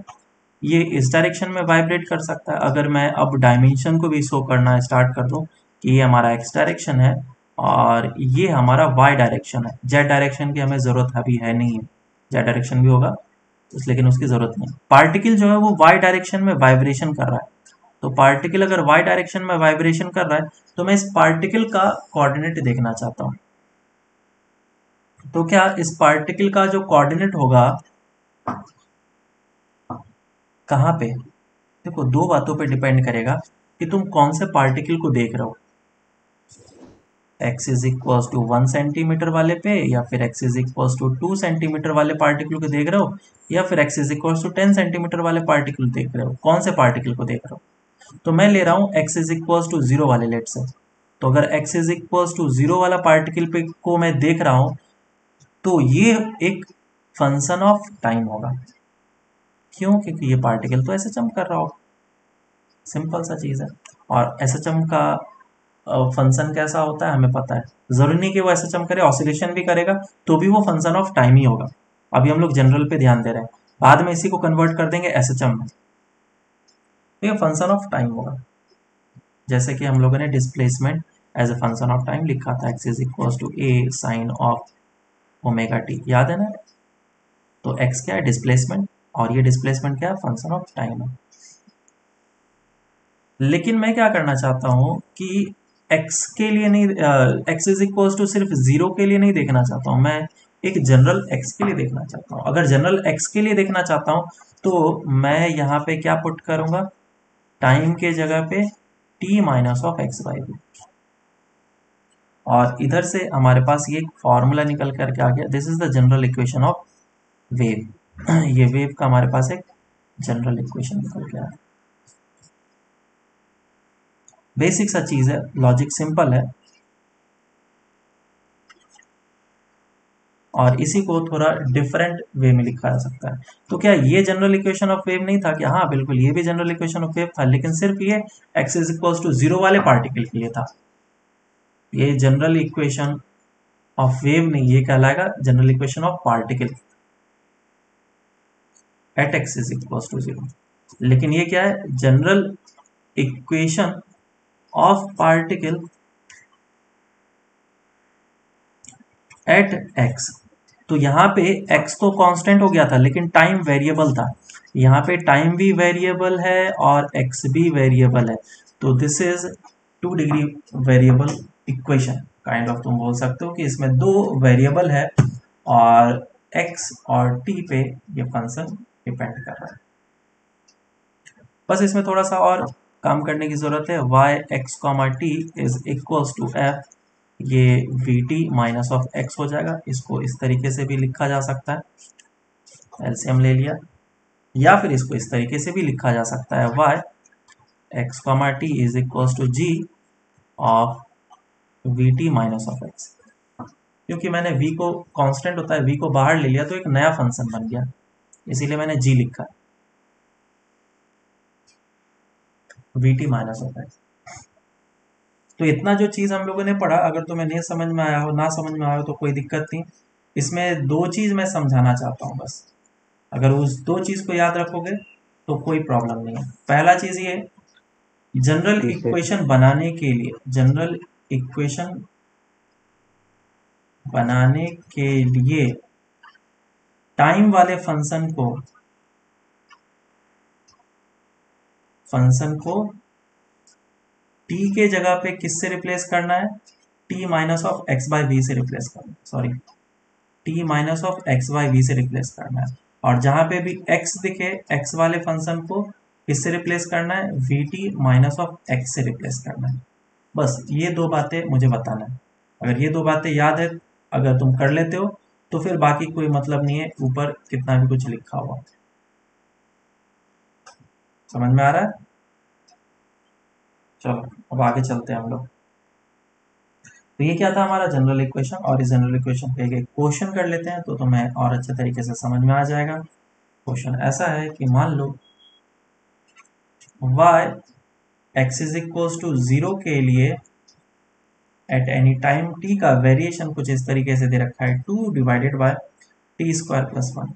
ये इस डायरेक्शन में वाइब्रेट कर सकता है। अगर मैं अब डायमेंशन को भी शो करना स्टार्ट कर दूं कि ये हमारा एक्स डायरेक्शन है और ये हमारा वाई डायरेक्शन है, जेड डायरेक्शन की हमें जरूरत अभी है नहीं है, जेड डायरेक्शन भी होगा लेकिन उसकी जरूरत नहीं। पार्टिकल जो है वो वाई डायरेक्शन में वाइब्रेशन कर रहा है, तो पार्टिकल अगर वाई डायरेक्शन में वाइब्रेशन कर रहा है तो मैं इस पार्टिकल का कोऑर्डिनेट देखना चाहता हूँ। तो क्या इस पार्टिकल का जो कोऑर्डिनेट होगा कहाँ पे, देखो दो बातों पे डिपेंड करेगा कि तुम कौन से पार्टिकल को देख रहे हो, x is equal to 1 centimetre वाले पे, या फिर x is equal to 2 centimetre वाले पार्टिकल को देख रहे हो, या फिर x is equal to 10 centimetre वाले पार्टिकल देख रहे हो, कौन से पार्टिकल को देख रहे हो। तो मैं ले रहा हूँ x इज इक्वल टू 0 वाले लेट से। तो अगर x इज इक्वल टू 0 वाला पार्टिकल पे को मैं देख रहा हूँ तो ये एक फंक्शन ऑफ टाइम होगा, क्यों, क्योंकि ये पार्टिकल तो एसएचएम कर रहा हो, सिंपल सा चीज़ है। और एसएचएम का फंक्शन कैसा होता है हमें पता है, जरूरी नहीं कि वो एसएचएम करे, ऑसिलेशन भी करेगा तो भी वो फंक्शन ऑफ टाइम ही होगा। अभी हम लोग जनरल पे ध्यान दे रहे हैं, बाद में इसी को कन्वर्ट कर देंगे एसएचएम में, तो ये फंक्शन ऑफ टाइम होगा। जैसे कि हम लोगों ने displacement as a function of time लिखा था, X is equal to A sine of omega T, याद है ना। तो एक्स क्या है, डिस्प्लेसमेंट, और ये डिस्प्लेसमेंट क्या है, फंक्शन ऑफ टाइम है। लेकिन मैं क्या करना चाहता हूँ कि x के लिए नहीं, x इज इक्वल टू सिर्फ 0 के लिए नहीं देखना चाहता हूँ, मैं एक जनरल x के लिए देखना चाहता हूँ। अगर जनरल x के लिए देखना चाहता हूँ तो मैं यहाँ पे क्या पुट करूंगा, टाइम के जगह पे t minus of x by V, और इधर से हमारे पास ये फॉर्मूला निकल करके आ गया, this is the general equation of wave. ये वेव का हमारे पास एक जनरल इक्वेशन निकल के आया। बेसिक सा चीज है, लॉजिक सिंपल है, और इसी को थोड़ा डिफरेंट वे में लिखा जा सकता है। तो क्या ये जनरल इक्वेशन ऑफ वेव नहीं था क्या, हाँ बिल्कुल ये भी जनरल इक्वेशन ऑफ वेव था, लेकिन सिर्फ ये x इज इक्वल टू 0 वाले पार्टिकल के लिए था। ये जनरल इक्वेशन ऑफ वेव नहीं, ये कहलाएगा general equation of particle. At X is equal to 0। लेकिन ये क्या है, general equation of particle at X. तो यहाँ पे x तो कांस्टेंट हो गया था लेकिन टाइम वेरिएबल था, यहाँ पे टाइम भी वेरिएबल है और x भी वेरिएबल है। तो this is 2 degree variable equation kind of. तुम बोल सकते हो कि इसमें 2 वेरिएबल है और x और t पे ये फंक्शन डिपेंड कर रहा है। बस इसमें थोड़ा सा और काम करने की जरूरत है। y x, t is equals to f, ये V T minus of X हो जाएगा। इसको इस तरीके से भी लिखा जा सकता है, एलसीएम ले लिया, या फिर इसको इस तरीके से भी लिखा जा सकता है, Y X comma T is equals to G of V T minus of X. क्योंकि मैंने v को कांस्टेंट होता है, v को बाहर ले लिया तो एक नया फंक्शन बन गया, इसीलिए मैंने g लिखा, we T minus of x. तो इतना जो चीज़ हम लोगों ने पढ़ा, अगर तुम्हें नहीं समझ में आया हो, ना समझ में आया हो तो कोई दिक्कत नहीं। इसमें 2 चीज़ मैं समझाना चाहता हूँ बस, अगर उस 2 चीज़ को याद रखोगे तो कोई प्रॉब्लम नहीं है। पहला चीज़ ये, जनरल इक्वेशन बनाने के लिए, जनरल इक्वेशन बनाने के लिए टाइम वाले फंक्शन को t के जगह पे किससे रिप्लेस करना है, t minus of x by we से रिप्लेस करना है, sorry t minus of x by we से रिप्लेस करना है। और जहां पे भी x दिखे, x वाले फंक्शन को किससे रिप्लेस करना है, we T minus of x से रिप्लेस करना है। बस ये 2 बातें मुझे बताना है। अगर ये 2 बातें याद है, अगर तुम कर लेते हो तो फिर बाकी कोई मतलब नहीं है ऊपर कितना भी कुछ लिखा हुआ। समझ में आ रहा है? चलो अब आगे चलते हैं हम लोग। तो ये क्या था हमारा जनरल इक्वेशन, और इस जनरल इक्वेशन पे एक क्वेश्चन कर लेते हैं तो तुम्हें और अच्छे तरीके से समझ में आ जाएगा। क्वेश्चन ऐसा है कि मान लो y x is equals to 0 के लिए एट एनी टाइम t का वेरिएशन कुछ इस तरीके से दे रखा है, 2 divided by t square plus 1।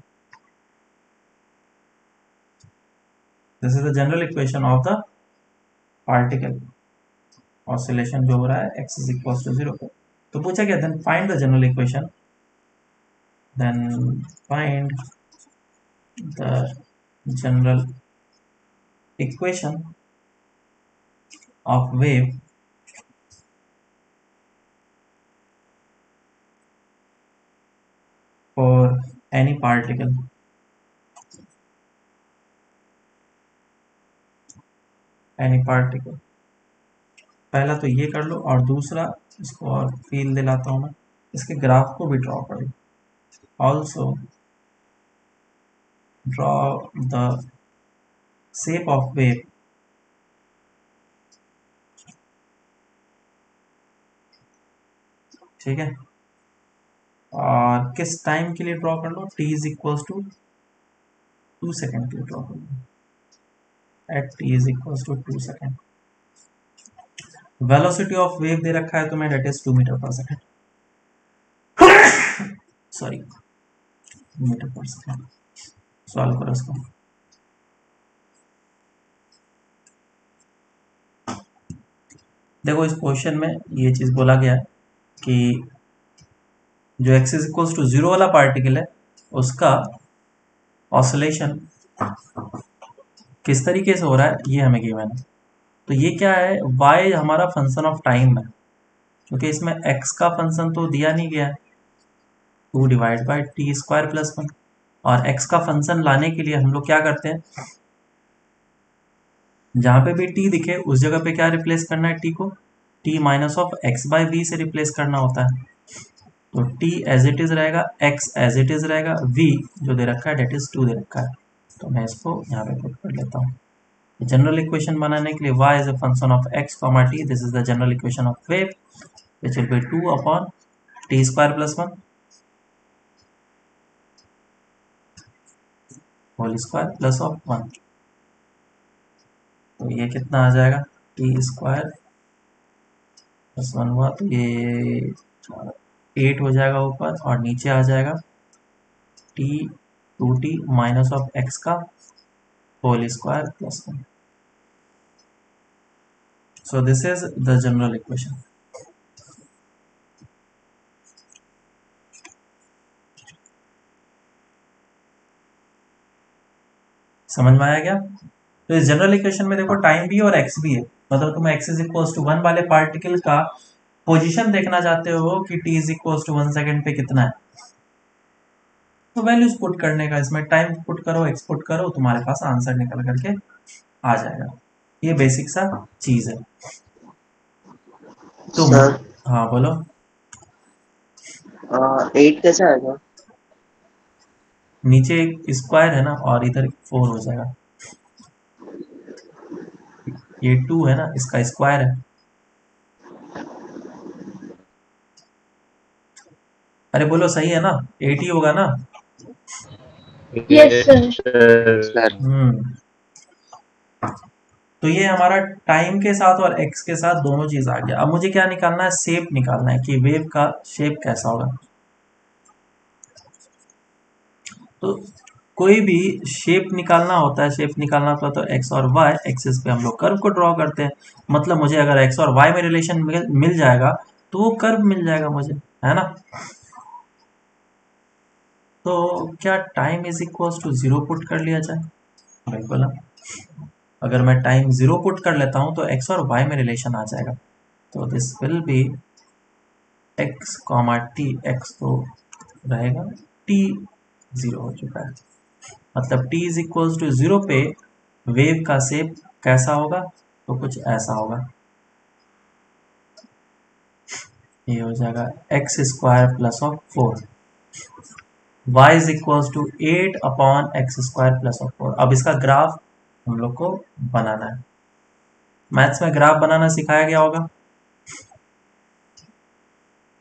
This is the general equation of the particle oscillation जो हो रहा है x इज इक्वल्स टू 0 पे। तो पूछा गया then find the general equation, then find the general equation of wave for any particle पहला तो ये कर लो, और दूसरा इसको और फील दिलाता हूं मैं, इसके ग्राफ को भी ड्रॉ कर लो। Also draw the shape of wave ठीक है, और किस टाइम के लिए ड्रॉ कर लो, t is equals to 2 second के लिए ड्रॉ कर लो, at t is equals to 2 second. Velocity of wave दे रखा है तुम्हें, that is 2 meter per second, sorry meter per second. Solve करो इसको। देखो इस क्वेश्चन में ये चीज बोला गया है कि जो x इज इक्वल्स टू 0 वाला पार्टिकल है उसका ऑसिलेशन किस तरीके से हो रहा है ये हमें गिवन है। तो ये क्या है, y हमारा फंक्शन ऑफ टाइम है, क्योंकि इसमें x का फंक्शन तो दिया नहीं गया है, 2 divide by T square plus 1। और x का फंक्शन लाने के लिए हम लोग क्या करते हैं, जहां पे भी t दिखे उस जगह पे क्या रिप्लेस करना है, t को t minus of x by we से रिप्लेस करना होता है। तो t एज इट इज रहेगा, x एज इट इज रहेगा, v जो दे रखा है डेट इज 2 दे रखा है। तो मैं इसको यहाँ पे पुट कर लेता हूँ। जनरल इक्वेशन बनाने के लिए y is a function of x, t, this is the general equation of wave which will be 2 upon t square plus 1 whole square plus of 1। तो ये कितना आ जाएगा, टी स्क्वायर प्लस 1 हुआ तो ये 8 हो जाएगा ऊपर, और नीचे आ जाएगा t 2t minus of X का whole square plus 1. So this is the general equation. समझ में आया क्या? तो इस जनरल इक्वेशन में देखो टाइम भी है और एक्स भी है, मतलब तुम x इज इक्वल टू 1 वाले पार्टिकल का पोजीशन देखना चाहते हो कि t is equal to 1 second पे कितना है, तो वैल्यूज पुट करने का, इसमें टाइम पुट करो, x पुट करो, तुम्हारे पास आंसर निकल करके आ जाएगा. ये बेसिक सा चीज है. तो सर हाँ बोलो. 8 कैसे आएगा? नीचे एक स्क्वायर है ना और इधर 4 हो जाएगा. ये 2 है ना, इसका स्क्वायर है. अरे बोलो सही है ना, 8 ही होगा ना. Yes sir. सर तो ये हमारा टाइम के साथ और एक्स के साथ दोनों चीज आ गया. अब मुझे क्या निकालना है, शेप निकालना है कि वेव का शेप कैसा होगा. तो कोई भी शेप निकालना होता है, शेप निकालना होता है तो एक्स और वाई एक्सिस पे हम लोग कर्व को ड्रॉ करते हैं. मतलब मुझे अगर एक्स और वाई में रिलेशन मिल जाएगा तो वो कर्व मिल जाएगा मुझे, है ना. तो क्या time is equal to 0 put कर लिया जाए? बिल्कुल. अगर मैं टाइम 0 पुट कर लेता हूं तो x और y में रिलेशन आ जाएगा. तो this will be x comma T. x तो रहेगा, t 0 हो चुका है, मतलब t इज इक्वल टू 0 पे वेव का शेप कैसा होगा, तो कुछ ऐसा होगा. ये हो जाएगा x square plus of 4, y is equal to 8 upon x square plus of 4. अब इसका ग्राफ हम लोग को बनाना है. मैथ्स में ग्राफ बनाना सिखाया गया होगा.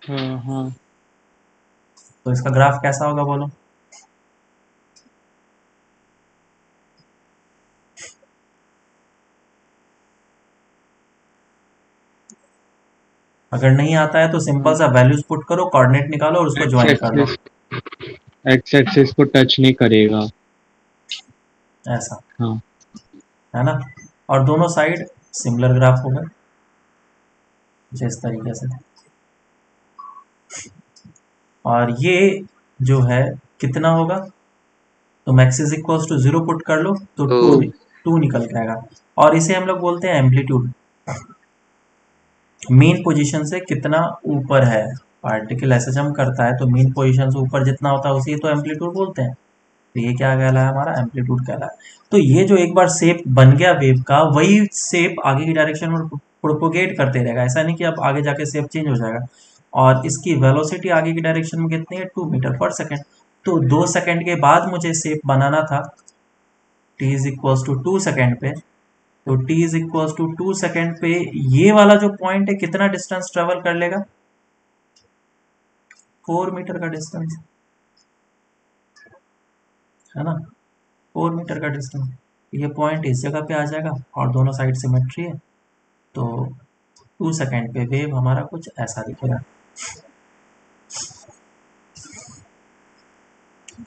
हाँ. तो इसका ग्राफ कैसा होगा बोलो. अगर नहीं आता है तो सिंपल सा वैल्यूज पुट करो, कोऑर्डिनेट निकालो और उसको ज्वाइन कर लो. एक्स एक्सिस को टच नहीं करेगा. ऐसा हाँ. है ना. और दोनों साइड सिमिलर ग्राफ होगा जिस तरीके से. और ये जो है कितना होगा, तो x is equal to 0 put कर लो तो टू निकल के आएगा. और इसे हम लोग बोलते हैं एम्पलीट्यूड. मेन पोजीशन से कितना ऊपर है पार्टिकल, ऐसे जम करता है तो मेन पोजीशन से ऊपर जितना होता है उसी तो एम्पलीट्यूड बोलते हैं. तो ये क्या कहला है, हमारा एम्पलीट्यूड कहला है. तो ये जो एक बार शेप बन गया वेव का, वही शेप आगे की डायरेक्शन में प्रोपोगेट करते रहेगा. ऐसा नहीं कि अब आगे जाके शेप चेंज हो जाएगा. और इसकी वेलोसिटी आगे की डायरेक्शन में कितनी है, 2 मीटर पर सेकेंड. तो 2 सेकेंड के बाद मुझे शेप बनाना था t is equal to 2 second पे. तो t is equal to 2 second पे ये वाला जो पॉइंट है कितना डिस्टेंस ट्रेवल कर लेगा, 4 मीटर का डिस्टेंस है ना. 4 मीटर का डिस्टेंस. ये पॉइंट इस जगह पे आ जाएगा और दोनों साइड सिमेट्री है. तो 2 सेकेंड पे वेव हमारा कुछ ऐसा दिखेगा.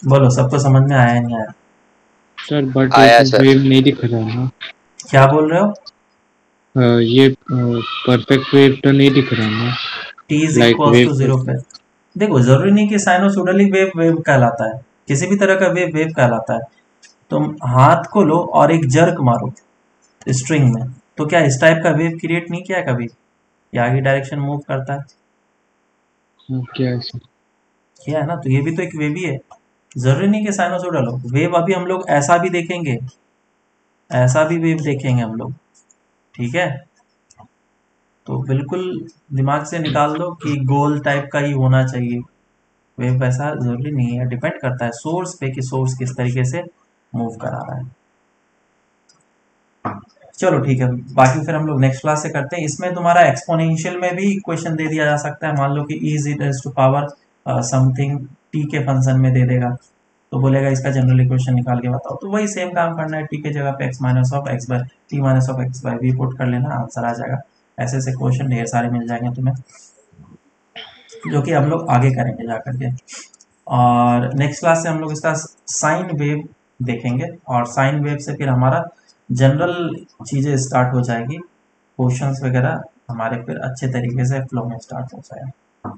बोलो सबको समझ में आया नहीं आया? सर बट आया सर. वेव नहीं दिख रहा ना. क्या बोल रहे हो? ये परफेक्ट वेव तो नहीं दिख रहा ना. t is Like equal to wave 0 पे देखो, जरूरी नहीं कि साइनोसोडली वेव वेव कहलाता है, किसी भी तरह का वेव वेव कहलाता है. तुम हाथ को लो और एक जर्क मारो स्ट्रिंग में, तो क्या इस टाइप का वेव क्रिएट नहीं किया कभी, ये आगे डायरेक्शन मूव करता है, क्या है सर? किया है ना. तो ये भी तो एक वेव ही है. जरूरी नहीं कि साइनोसोडल हो वेव. अभी हम लोग ऐसा भी देखेंगे, ऐसा भी वेव देखेंगे हम लोग, ठीक है. तो बिल्कुल दिमाग से निकाल दो कि गोल टाइप का ही होना चाहिए वेव. वैसा जरूरी नहीं है, डिपेंड करता है सोर्स पे कि सोर्स किस तरीके से मूव करा रहा है. चलो ठीक है, बाकी फिर हम लोग नेक्स्ट क्लास से करते हैं. इसमें तुम्हारा एक्सपोनेंशियल में भी इक्वेशन दे दिया जा सकता है. मान लो कि e is to power something t के फंक्शन में दे देगा, तो बोलेगा इसका जनरल इक्वेशन निकाल के बताओ. तो वही सेम काम करना है, t के जगह पे x minus of x by t minus of x by v put कर लेना, आंसर आ जाएगा. ऐसे ऐसे क्वेश्चन ढेर सारे मिल जाएंगे तुम्हें, जो कि हम लोग आगे करेंगे जा करके. और नेक्स्ट क्लास से हम लोग इसका साइन वेव देखेंगे, और साइन वेव से फिर हमारा जनरल चीज़ें स्टार्ट हो जाएगी, क्वेश्चंस वगैरह हमारे फिर अच्छे तरीके से फ्लो में स्टार्ट हो जाएगा।